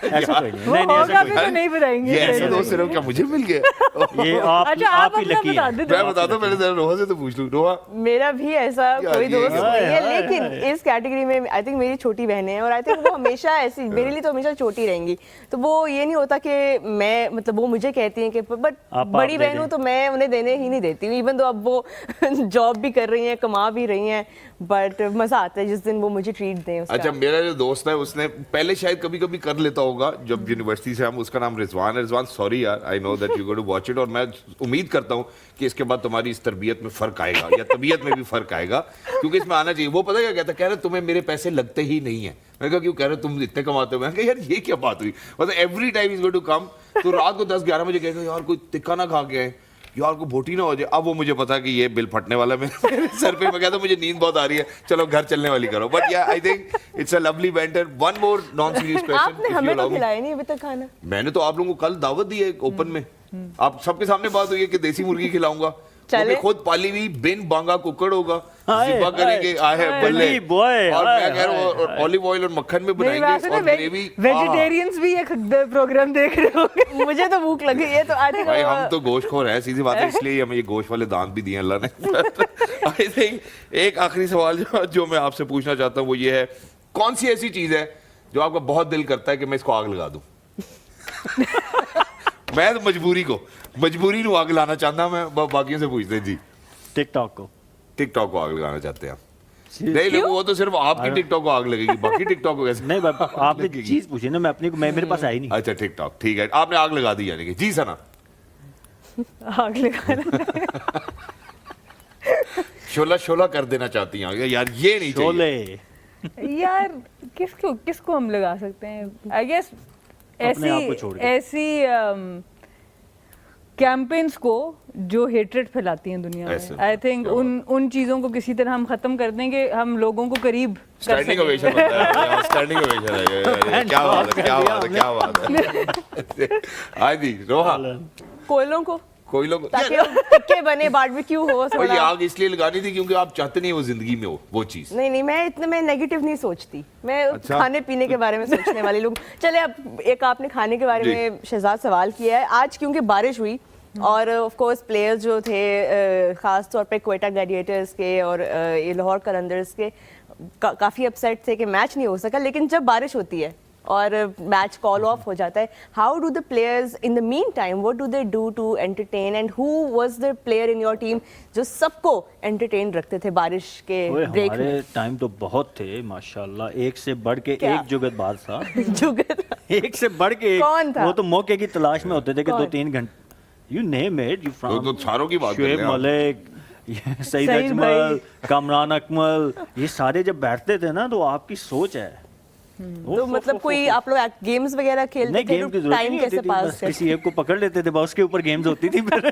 ऐसा कोई नहीं है। नहीं नहीं, होगा ऐसा भी कोई तो नहीं बताएंगे। ये ऐसे दोस्त सिर्फ क्या मुझे मिल गया? नहीं। ये आप अच्छा, आप ही अपना लकी बता हैं। दो। मैं बताता हूँ, पहले जरा रोहा से तो पूछ लूँ। रोहा, मेरा भी ऐसा यार, कोई ये दोस्त क्या नहीं है, हाय, लेकिन इस कैटेगरी में आई थिंक मेरी छोटी बहनें हैं और आई थिंक वो हमेशा ऐसी मेरे लिए तो हमेशा छोटी रहेंगी। तो वो ये नहीं होता कि मैं, मतलब वो मुझे कहती हैं कि बट आप बड़ी दे बहन हूँ दें। तो मैं उन्हें देने ही नहीं देती हूँ, इवन तो अब वो जॉब भी कर रही हैं, कमा भी रही हैं, बट मजा आता है जिस दिन वो मुझे ट्रीट दें उसका। अच्छा मेरा जो दोस्त है उसने पहले शायद कभी कभी कर लेता होगा जब यूनिवर्सिटी से हम, उसका नाम रिजवान है। रिजवान सॉरी यार, I know that you going to watch it, और मैं उम्मीद करता हूँ कि इसके बाद तुम्हारी इस तरबियत में फर्क आएगा या तबीयत में भी फर्क आएगा, क्योंकि इसमें आना चाहिए। वो पता क्या कहता, कह रहे तुम्हें मेरे पैसे लगते ही नहीं है। मैंने कहा क्यों? कह रहे तुम इतने कमाते हो। मैंने कहा यार ये क्या बात हुई, मतलब every time is going to come. तो रात को 10-11 बजे कहेगा यार कोई तिक्का ना खा के आए, यार को बोटी ना हो जाए। अब वो मुझे पता कि ये बिल फटने वाला है मेरे सर पे। मैं कहता मुझे नींद बहुत आ रही है, चलो घर चलने वाली करो। बट या I think it's a lovely banter. One more non serious आपने क्वेश्चन, हमें तो खिलाया नहीं अभी तक खाना। मैंने तो आप लोगों को कल दावत दी है ओपन में, आप सबके सामने बात हुई है कि देसी मुर्गी खिलाऊंगा, वो भी खुद पाली हुई बिन बांगा कुकड़ होगा, जिबा करेंगे आहे बल्ले, बल्ले, boy, और हाय, मैं कह रहा हूँ ऑलिव ऑयल और मक्खन में बनाएंगे और ग्रेवी। वेजिटेरियंस भी ये प्रोग्राम देख रहे होंगे। मुझे तो भूख लगी है, तो आई थिंक भाई हम तो गोश्तखोर है, सीधी बात है, इसलिए हमें ये गोश्त वाले दांत भी दिए अल्लाह ने। आई थिंक एक आखिरी सवाल जो मैं आपसे पूछना चाहता हूँ वो ये है, कौन सी ऐसी चीज है जो आपका बहुत दिल करता है कि मैं इसको आग लगा दूं? मैं तो मजबूरी को आग लाना चाहता, मैं बाकियों से पूछते जी। टिकटॉक को, टिकटॉक को आग लगाना चाहते हैं आप? नहीं लेकिन वो तो सिर्फ आपकी टिकटॉक को आग लगेगी, बाकी टिकटॉक को कैसे? नहीं आपने चीज पूछी ना, मैं अपनी को, मैं मेरे पास आई नहीं। अच्छा टिकटॉक, ठीक है, आपने आग लगा दी यानी कि। जी सना, आग लगाना। शोला कर देना चाहती हैं यार, ये नहीं चाहिए। शोले यार किसको हम लगा सकते हैं? आई गेस अपने आप को छोड़ के। ऐसी कैंपेन्स को जो हेट्रेड फैलाती हैं दुनिया ऐसे। में, आई थिंक उन चीज़ों को किसी तरह हम खत्म कर देंगे, हम लोगों को करीब कर स्टैंडिंग सकें। ओवेशन बनता है, स्टैंडिंग ओवेशन है। क्या बात है, क्या बात है, क्या बात है। आदि रोहा, कोयलों को कोई लोग ताकि टिक्के बने, बारबेक्यू हो और ये थोड़ा। आग इसलिए लगानी थी क्योंकि आप चाहते नहीं वो जिंदगी में हो वो चीज। नहीं मैं नेगेटिव नहीं सोचती, मैं अच्छा। खाने पीने के बारे में सोचने वाली लोग। चले अब एक आपने खाने के बारे जी। में शहजाद सवाल किया है। आज क्योंकि बारिश हुई और ऑफ कोर्स प्लेयर्स जो थे खास तौर पे क्वेटा ग्लैडिएटर्स के और ये लाहौर कलंदर्स के काफ़ी अपसेट थे कि मैच नहीं हो सका, लेकिन जब बारिश होती है और मैच कॉल ऑफ हो जाता है, how do the players in the mean time, what do they do to entertain, and who was the player in your team जो सबको एंटरटेन रखते थे बारिश के ओए, ब्रेक हमारे में? टाइम तो बहुत थे माशाल्लाह, एक से बढ़ के क्या? एक जुगतबाज था। जुगत एक से बढ़ के एक। कौन था? वो तो मौके की तलाश में होते थे कि कौन? 2-3 घंटे, you name it, you from तो सारों की बात कर रहे शुएब हैं आप। मलिक, सईद सईद अजमल, कामरान अकमल, ये सारे जब बैठते थे ना तो आपकी सोच है। तो मतलब कोई आप लोग गेम्स वगैरह खेलते नहीं, थे गेम की तो जरूरत टाइम नहीं कैसे होती थी, पास बस किसी एक को पकड़ लेते थे, बस उसके ऊपर गेम्स होती थी फिर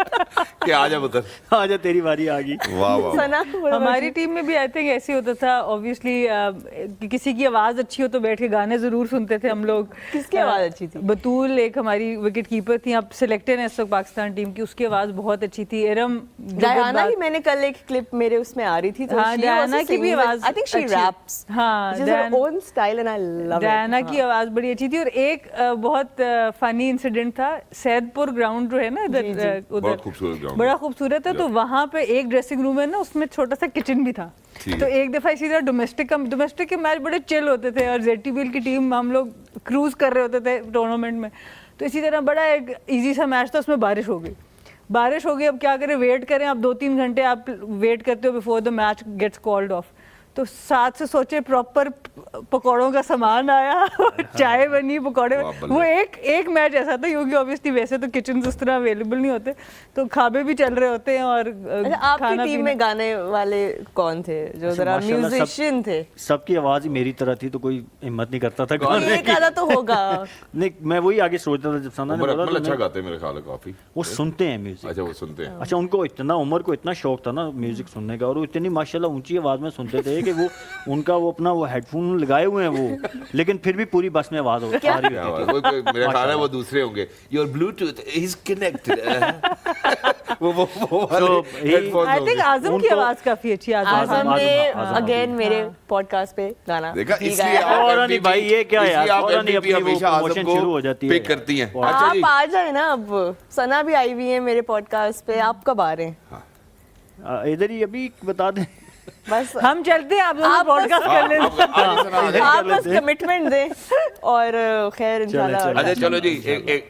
कि आ जा पुत्र। आजा तेरी बारी आ गई। वाह वाह। सना हमारी टीम में भी आई थिंक ऐसे होता था ऑब्वियसली, किसी की आवाज़ अच्छी हो तो बैठ के गाने ज़रूर सुनते थे हम लोग। किसकी आवाज़ अच्छी थी? बतूल एक हमारी विकेट कीपर थी, अब सिलेक्टेड है इस वक्त पाकिस्तान टीम की, उसकी आवाज़ बहुत अच्छी थी। इरम डायना की मैंने कल एक क्लिप मेरे उसमें आ रही थी, तो हाँ, डायना की भी आवाज़ आई थिंक शी अच्छी। रैप्स, हाँ, she has her own style and I love it. Diana की आवाज़ बड़ी अच्छी थी। और एक बहुत फनी इंसिडेंट था, सैदपुर ग्राउंड जो है ना इधर उधर, बहुत खूबसूरत ग्राउंड बड़ा खूबसूरत है। तो वहाँ पे एक ड्रेसिंग रूम है ना, उसमें छोटा सा किचन भी था। ठीक तो है। एक दफ़ा इसी तरह डोमेस्टिक के मैच बड़े चिल होते थे और ZTBL की टीम हम लोग क्रूज कर रहे होते थे टूर्नामेंट में। तो इसी तरह बड़ा एक इजी सा मैच था, उसमें बारिश हो गई। अब क्या करें, वेट करें, अब 2-3 घंटे आप वेट करते हो before the match gets called off. तो साथ से सोचे प्रॉपर पकौड़ों का सामान आया और चाय बनी, पकौड़े। वाह, बल्ले। वो एक मैच ऐसा था क्योंकि ऑब्वियसली वैसे तो किचन उस तरह अवेलेबल नहीं होते, तो खाबे भी चल रहे होते हैं और अच्छा, आपकी खाना टीम पीना। में गाने वाले कौन थे जो जरा माशाल्लाह सब- म्यूजिशियन थे? सबकी आवाज ही मेरी तरह थी तो कोई हिम्मत नहीं करता था कोई गाने एक आधा तो होगा। नहीं, मैं वही आगे सोचता था जब सना ने उमर बोला अकमल तो अच्छा मैं- गाते हैं मेरे ख्याल है काफी। वो सुनते हैं म्यूजिक। अच्छा वो सुनते हैं। अच्छा, उनको इतना उमर को इतना शौक था ना म्यूजिक सुनने का, और वो इतनी माशाल्लाह ऊंची आवाज में सुनते थे कि वो उनका वो अपना वो हेडफोन लगाए हुए हैं वो, लेकिन फिर भी पूरी बस में आवाज आ रही क्या होती बात, थी। वो मेरा ख्याल है वो दूसरे होंगे। Your Bluetooth is connected. वो So, headphones आई थिंक होंगे। आजम की उनको- आवाज काफी अच्छी है। आजम ने आजम अगेन मेरे पॉडकास्ट पे गाना देखा भी इसलिए गाया। आप और नहीं MVP भाई, ये क्या इसलिए यार, आप और नहीं MVP अपनी वो हमेशा आजम promotion को शुरू हो जाती है। पिक करती हैं। अच्छा आप जी। आ जाए ना, अब सना भी आई हुई है मेरे पॉडकास्ट पे, आप कब आ रहे हैं? इधर ही अभी बता दें। बस हम चलते हैं, आप लोग आप पॉडकास्ट कर लेते हैं। आज सुना दे। आप बस कमिटमेंट दें और खैर इंशाल्लाह। चलें। अच्छा चलो जी,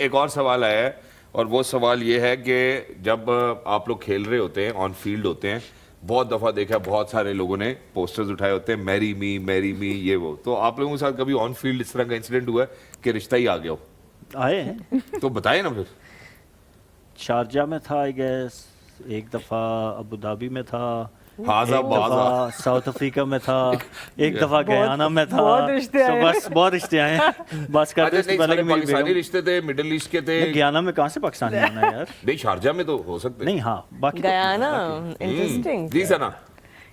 एक और सवाल आया है, और वो सवाल ये है कि जब आप लोग खेल रहे होते हैं, ऑन फील्ड होते हैं, बहुत दफ़ा देखा बहुत सारे लोगों ने पोस्टर्स उठाए होते हैं, मैरी मी ये वो। तो आप लोगों के साथ कभी ऑन फील्ड इस तरह का इंसिडेंट हुआ है कि रिश्ता ही आ गया हो? आए हैं, तो बताए ना फिर। शारजा में था आई गेस, एक दफा अबू धाबी में था, हाजा एक बाजा। दफा साउथ अफ्रीका में था, एक दफा गयाना में था। बहुत रिश्ते आए हैं। बस बहुत रिश्ते आए हैं। बस अच्छा करते नहीं, इससे पहले सारे कि मेरी पाकिस्तानी बेगम- रिश्ते थे, मिडिल ईस्ट के थे। गयाना में कहाँ से पाकिस्तानी आना है यार? नहीं, शारजा में तो हो सकते। नहीं, हाँ बाकी तो- गया ना, इंटरेस्टिंग। जी सना।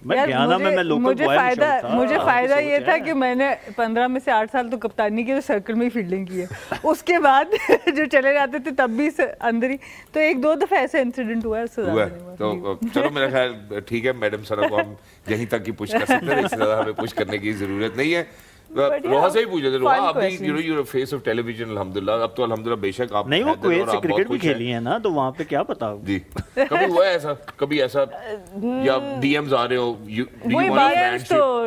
मैं यार, गयाना में मैं लोकल मुझे बॉय में फायदा शौक था। मुझे आपकी फायदा सोच ये है। था कि मैंने 15 में से 8 साल तो कप्तानी की, तो सर्कल में ही फील्डिंग की है। उसके बाद जो चले जाते थे तब भी अंदर ही, तो 1-2 दफा ऐसे इंसिडेंट हुआ है, उससे हुआ ज्यादा है। नहीं हुआ। तो चलो मेरा ख्याल ठीक है, मैडम सना को हम यहीं तक ही पुश कर सकते हैं, इससे ज्यादा हमें पुश करने की जरूरत नहीं है। रोहा से ही पूछ लेते, रोहा fun आप भी questions. you're a face of television अल्हम्दुलिल्लाह। अब तो अल्हम्दुलिल्लाह बेशक आप नहीं, वो हैदर कुवैत और से आप क्रिकेट बहुत भी खुश हैं। खेली है ना, तो वहाँ पे क्या पता। जी, कभी हुआ है ऐसा, कभी ऐसा या डीएम्स आ रहे हो, वही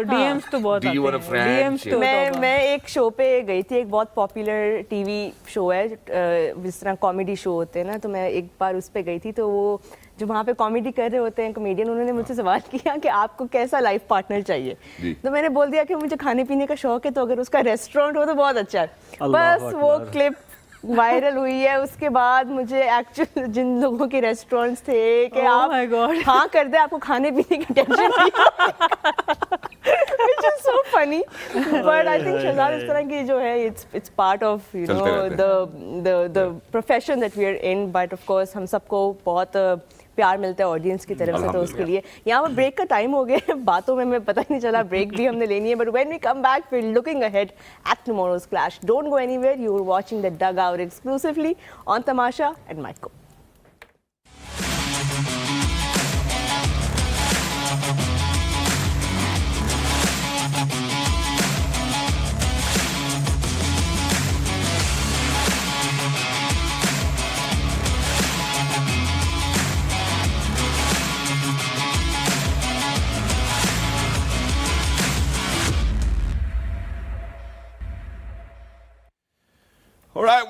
DMs तो बहुत Do you want a आते हैं। friendship? DMs तो मैं एक शो पे गई थी, एक बहुत पॉपुलर टीवी शो है, जिस तरह कॉमेडी शो होते हैं ना, तो मैं एक बार उस पे गई थी। तो वो जो वहाँ पे कॉमेडी कर रहे होते हैं कॉमेडियन, उन्होंने मुझसे सवाल किया कि आपको कैसा लाइफ पार्टनर चाहिए। जी। तो मैंने बोल दिया कि मुझे खाने पीने का शौक है, तो अगर उसका रेस्टोरेंट हो तो बहुत अच्छा है। अल्लाह बस वो अकबर। क्लिप वायरल हुई है। उसके बाद मुझे एक्चुअल जिन लोगों के रेस्टोरेंट्स थे कि Oh आप my God. हाँ कर दे, आपको खाने पीने की टेंशन नहीं, which is so funny, but I think Shahzad इस तरह की जो है, it's part of चलते रहते the profession that we are in, but of course हम सबको बहुत प्यार मिलता है ऑडियंस की तरफ से, तो उसके लिए यहाँ पर ब्रेक का टाइम हो गया है। बातों में पता ही नहीं चला, ब्रेक भी हमने लेनी है, but when we come back we are looking ahead at tomorrow's clash. Don't go anywhere, you are watching the dugout exclusively on Tamasha and Myco.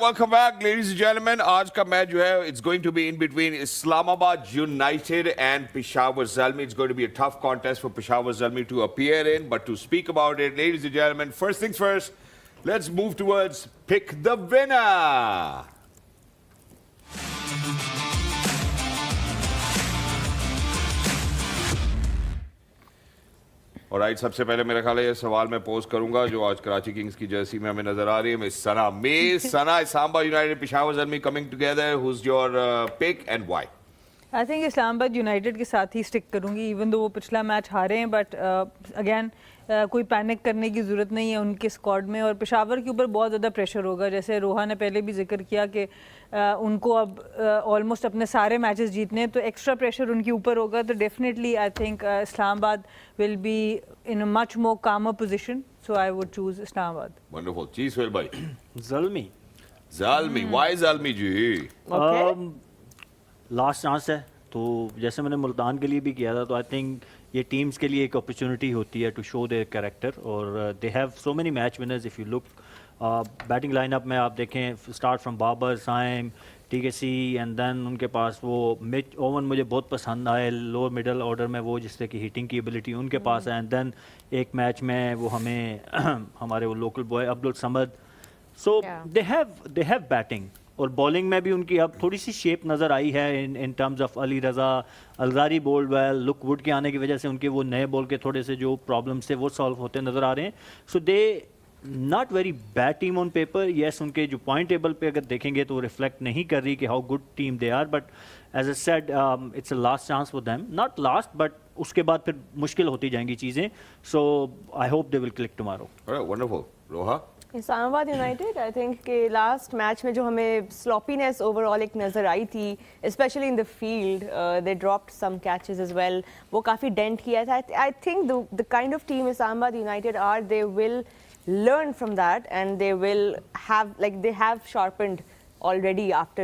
welcome back, ladies and gentlemen. आज का match जो है, it's going to be in between Islamabad United and Peshawar Zalmi. It's going to be a tough contest for Peshawar Zalmi to appear in. But to speak about it, ladies and gentlemen, first things first, let's move towards Pick the Winner. और right, सबसे पहले मेरा ख्याल है ये सवाल मैं post करूंगा जो आज कराची किंग्स की जर्सी में हमें नजर आ रही है, miss Sana Islamabad United Peshawar Zalmi coming together, who is your pick and why? I think Islamabad United के साथ ही स्टिक करूंगी, इवन दो वो पिछला मैच हारे हैं, बट अगेन कोई पैनिक करने की ज़रूरत नहीं है उनके स्क्वाड में। और पेशावर के ऊपर बहुत ज़्यादा प्रेशर होगा, जैसे रोहा ने पहले भी जिक्र किया कि उनको अब ऑलमोस्ट अपने सारे मैचेस जीतने हैं, तो एक्स्ट्रा प्रेशर उनके ऊपर होगा। तो definitely I think Islamabad will be in a much more calmer position, so I would choose Islamabad. Wonderful. जी सुहेल भाई? ज़ल्मी व्हाई ज़ल्मी जी? लास्ट चांस है, तो जैसे मैंने मुल्तान के लिए भी किया था, तो आई थिंक ये टीम्स के लिए एक अपॉर्चुनिटी होती है टू शो देयर कैरेक्टर, और they have so many match winners. If you look batting lineup में आप देखें, start from Babar, Saim, TKC, and then उनके पास वो मिच ओवन मुझे बहुत पसंद आए लोअर मिडल ऑर्डर में, वो जिससे कि हिटिंग की एबिलिटी उनके पास है। एंड देन एक मैच में वो हमें हमारे वो local boy Abdul Samad, so they have batting. और बॉलिंग में भी उनकी अब थोड़ी सी शेप नज़र आई है in terms of Ali Raza, Alzarri bowled well, Luke Wood के आने की वजह से उनके वो नए बॉल के थोड़े से जो प्रॉब्लम्स थे वो सॉल्व होते नज़र आ रहे हैं। So they not very bad team on paper, yes उनके जो पॉइंट टेबल पे अगर देखेंगे तो रिफ्लेक्ट नहीं कर रही कि how good team they are, but as I said it's a last chance for them, not last but उसके बाद फिर मुश्किल होती जाएंगी चीज़ें। So I hope they will click tomorrow. Wonderful. Roha? Islamabad united I think कि लास्ट मैच में जो हमें स्लॉपीनेस ओवरऑल एक नज़र आई थी, specially in the field, they dropped some catches as well, वो काफ़ी डेंट किया था। I think the kind of team Islamabad United are, they will learn from that and they will have, like they have sharpened already after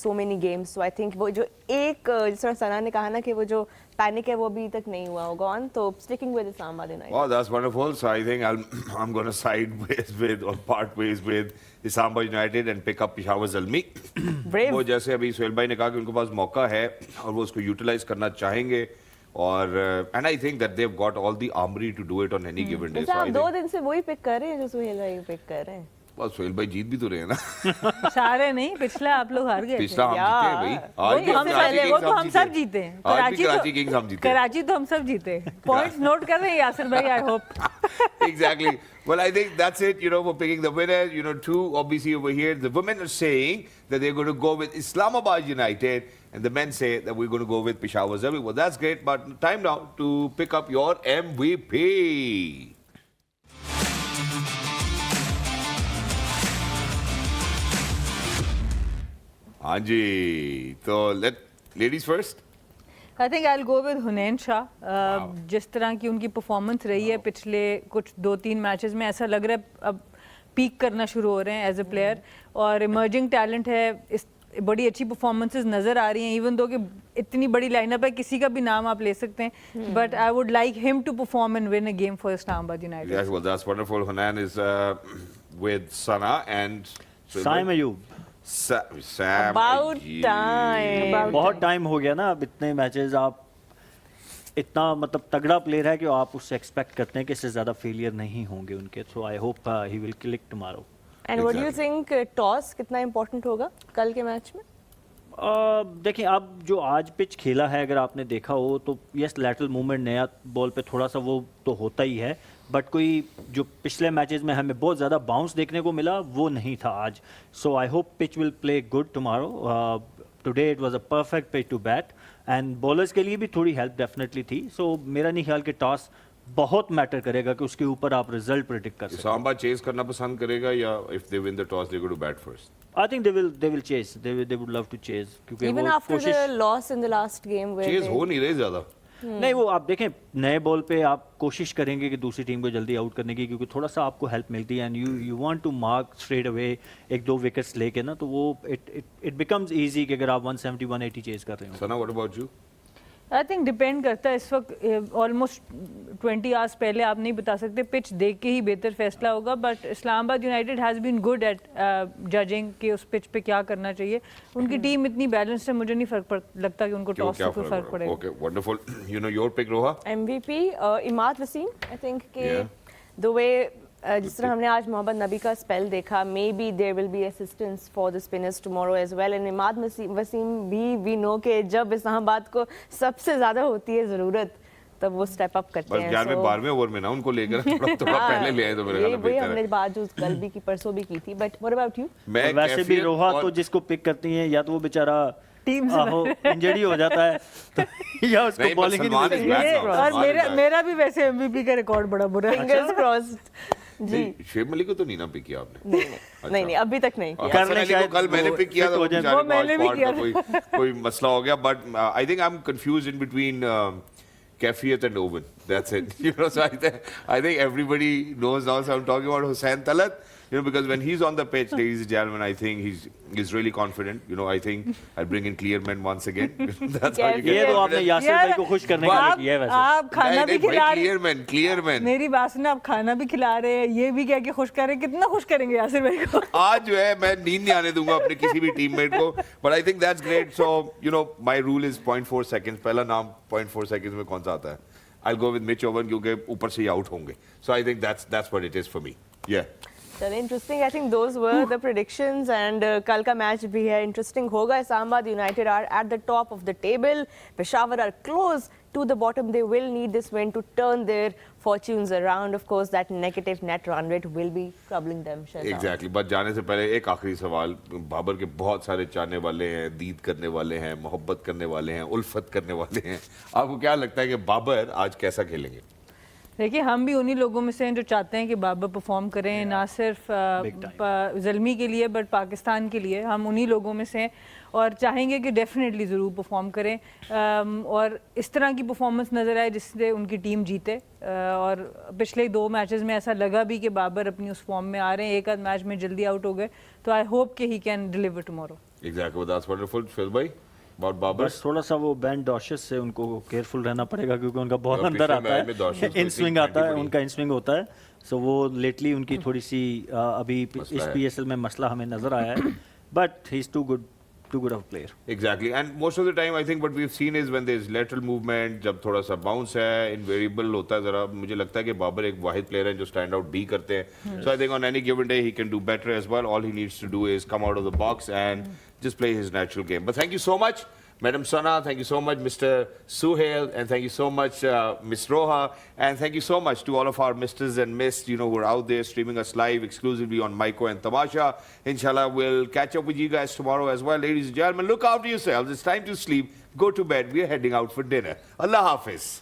so many games. So I think वो जो एक जिस तरह सना ने कहा ना कि वो जो पैनिक है वो अभी तक नहीं हुआ होगा ऑन, तो sticking with Islamabad United. Oh, that's wonderful. So I think I'm going to side with or part ways with Islamabad United and pick up Peshawar Zalmi. Brave. वो जैसे अभी सुहेल भाई ने कहा कि उनके पास मौका है और वो उसको यूटिलाइज करना चाहेंगे, और and I think that they've got all the armory to do it on any given day. जैसे आप 2 दिन से वही पिक कर रहे हैं जो सुहेल भाई पिक कर रहे हैं। बस सुहेल भाई जीत भी तो रहे हैं ना। सारे नहीं, पिछला आप लोग हार गए। पिछला हम जीते हैं भाई, आज भी हम कराची पहले वो किंग्स तो हम सब जीते हैं। कराची किंग्स हम जीते हैं। कराची तो हम सब जीते। पॉइंट्स नोट कर रहे हैं यासिर भाई, I hope. Exactly. Well, I think that's it, you know, for picking the winner. You know, two, obviously over here, the women are saying that they're going to go with Islamabad United, and the men say that we're going to go with Peshawar Zalmi. Well, that's great, but time now to pick up your MVP. हाँ जी, तो ladies first. I think I go with Hunain Shah. जिस तरह की उनकी performance रही है पिछले कुछ 2-3 मैचेस में, ऐसा लग रहा है अब पीक करना शुरू हो रहे हैं एज ए प्लेयर, और इमर्जिंग टैलेंट है, इस बड़ी अच्छी परफॉर्मेंसेस नज़र आ रही हैं। इवन दो कि इतनी बड़ी लाइनअप है, किसी का भी नाम आप ले सकते हैं, but I would like him to perform and win a game for Islamabad United. Yes, well, that's wonderful. Hunan is with Sana and Saim Ayub. Sam. About time. बहुत टाइम हो गया ना, अब इतने मैचेस आप इतना मतलब तगड़ा प्लेयर है कि आप उससे एक्सपेक्ट करते हैं कि इससे ज़्यादा फेलियर नहीं होंगे उनके, so I hope he will click tomorrow. And what do you think toss कितना इंपॉर्टेंट होगा कल के मैच में? देखिए, अब जो आज पिच खेला है अगर आपने देखा हो तो यस लैटरल मूवमेंट नया बॉल पे थोड़ा सा वो तो होता ही है, बट कोई जो पिछले मैचेस में हमें बहुत ज़्यादा बाउंस देखने को मिला वो नहीं था आज। So I hope pitch will play good tomorrow. Today it was a perfect pitch to bat, and bowlers के लिए भी थोड़ी हेल्प डेफिनेटली थी। सो मेरा नहीं ख्याल कि टॉस बहुत मैटर करेगा कि उसके ऊपर आप रिजल्ट प्रेडिक्ट कर सकते हैं। इस्लामाबाद चेस करना पसंद करेगा या if they win the toss they go to bat first? I think they will chase. They would love to chase. क्योंकि Even वो after कोशिश the loss in the last game where chase they- हो नहीं रही ज्यादा। नहीं, वो आप देखें नए बॉल पे आप कोशिश करेंगे कि दूसरी टीम को जल्दी आउट करने की, क्योंकि थोड़ा सा आपको हेल्प मिलती है, and you want to mark straight away 1-2 wickets लेके ना, तो वो इट बिकम्स इजी कि अगर आप 170 180 चेज कर रहे हो। Sana, what about you? I think depend करता है इस वक्त ऑलमोस्ट 20 आवर्स पहले आप नहीं बता सकते, पिच देख के ही बेहतर फैसला होगा, but Islamabad United has been good at judging कि उस पिच पे क्या करना चाहिए. उनकी टीम इतनी बैलेंस्ड है, मुझे नहीं लगता कि उनको टॉस से कोई फर्क पड़ेगा. Okay wonderful. You know your pick Roha? MVP Imad Wasim. I think कि Yeah. द वे जिस तरह हमने आज मोहम्मद नबी का स्पेल देखा, maybe there will be assistance for the spinners tomorrow as well. And Imad Wasim भी वी नो के जब इस्लामाबाद को सबसे ज़्यादा होती है ज़रूरत तब वो स्टेप अप करते बस हैं. यार मैं 12वें ओवर में ना उनको लेकर थोड़ा पहले ले आए तो मेरे ख्याल में वही बेहतर हमने है. बात जो कल भी की परसों भी की थी. But what about you? मैं वैसे भी कैफियत रोहा और- तो जिसको पिक करती हैं या तो वो बेचारा टीम इंजरी हो जाता है तो या उसको नहीं, but बॉलिंग ही सलमान नहीं is मिलती. back ये now. और सलमान is back. मेरा भी वैसे MVP का रिकॉर्ड बड़ा बुरा है. Fingers crossed. जी नहीं, शुएब मलिक को तो नहीं ना पिक किया आपने. नहीं अभी तक नहीं और किया. कर हसन ले अली को शायद कल मैंने वो पिक किया fit था, हो जाए. बेचारे वो को मैंने आज भी स्क्वाड किया का कोई मसला हो गया. But I think I am confuse in between Kaifiyat and Owen. That's it. You know, so I think everybody knows now. So I'm talking about Hussain Talat. You know, because when he's on the pitch, ladies and gentlemen, I think he's really confident. You know, I think I'll bring in Clearman once again. That's how you ये get तो आपने confident. Yasir भाई को खुश करने के लिए किया है वैसे. आप खाना भी नहीं, खिला भाई, रहे Clearman. मेरी बात सुनो, आप खाना भी खिला रहे हैं, ये भी क्या कि खुश कर रहे हैं, कितना खुश करेंगे यासिर भाई को. आज जो है मैं नींद नहीं आने दूंगा अपने किसी भी टीममेट को. But I think that's great. So you know, my rule is 0.4 seconds. पहला नाम 0.4 seconds में कौन सा आता है? I'll go with Mitch Owen क्योंकि ऊपर से ही आउट होंगे. So I think that's what it is for me. Yeah. चलिए interesting. I think those were the predictions and कल का मैच भी है इंटरेस्टिंग होगा. Islamabad United are at the top of the table. Peshawar are close to the bottom. They will need this win to turn their fortunes around. Of course, that negative net run rate will be troubling them. Shahzad. Exactly. But जाने से पहले एक आखिरी सवाल. बाबर के बहुत सारे चाहने वाले हैं, दीद करने वाले हैं, मोहब्बत करने वाले हैं, उल्फत करने वाले हैं. आपको क्या लगता है कि बाबर आज कैसा खेलेंगे? देखिए, हम भी उन्हीं लोगों में से हैं जो चाहते हैं कि बाबर परफॉर्म करें, ना सिर्फ ज़ल्मी के लिए बट पाकिस्तान के लिए. हम उन्हीं लोगों में से हैं और चाहेंगे कि डेफिनेटली ज़रूर परफॉर्म करें और इस तरह की परफॉर्मेंस नज़र आए जिससे उनकी टीम जीते. और पिछले 2 मैचेस में ऐसा लगा भी कि बाबर अपनी उस फॉर्म में आ रहे हैं. एक आध मैच में जल्दी आउट हो गए, तो आई होप कि he can deliver tomorrow. Exactly. That's wonderful. Phil भाई, about बाबर. बस थोड़ा सा वो बैन डॉशेस से उनको केयरफुल रहना पड़ेगा क्योंकि उनका बहुत और अंदर पिछले आता मैच में Dawson है, को इन स्विंग आता है, बड़ी- उनका इन स्विंग होता है. सो वो लेटली उनकी थोड़ी सी अभी मसला इस है. PSL में मसला हमें नजर आया है. But he is too good of player. Exactly. And most of the time, I think what we've seen is when there's lateral movement, जब थोड़ा सा bounce है, invariable होता है जरा. मुझे लगता है कि बाबर एक वाहिद प्लेयर है जो stand out भी करते हैं. So I think on any given day he can do better as well. All he needs to do is come out of the box and just play his natural game. But thank you so much, Madam Sana. Thank you so much, Mr. Suhail, and thank you so much, Miss Roha, and thank you so much to all of our Misters and Miss, you know, who are out there streaming us live exclusively on Maiko and Tamasha. Inshallah, we'll catch up with you guys tomorrow as well. Ladies and gentlemen, look after yourselves. It's time to sleep. Go to bed. We are heading out for dinner. Allah Hafiz.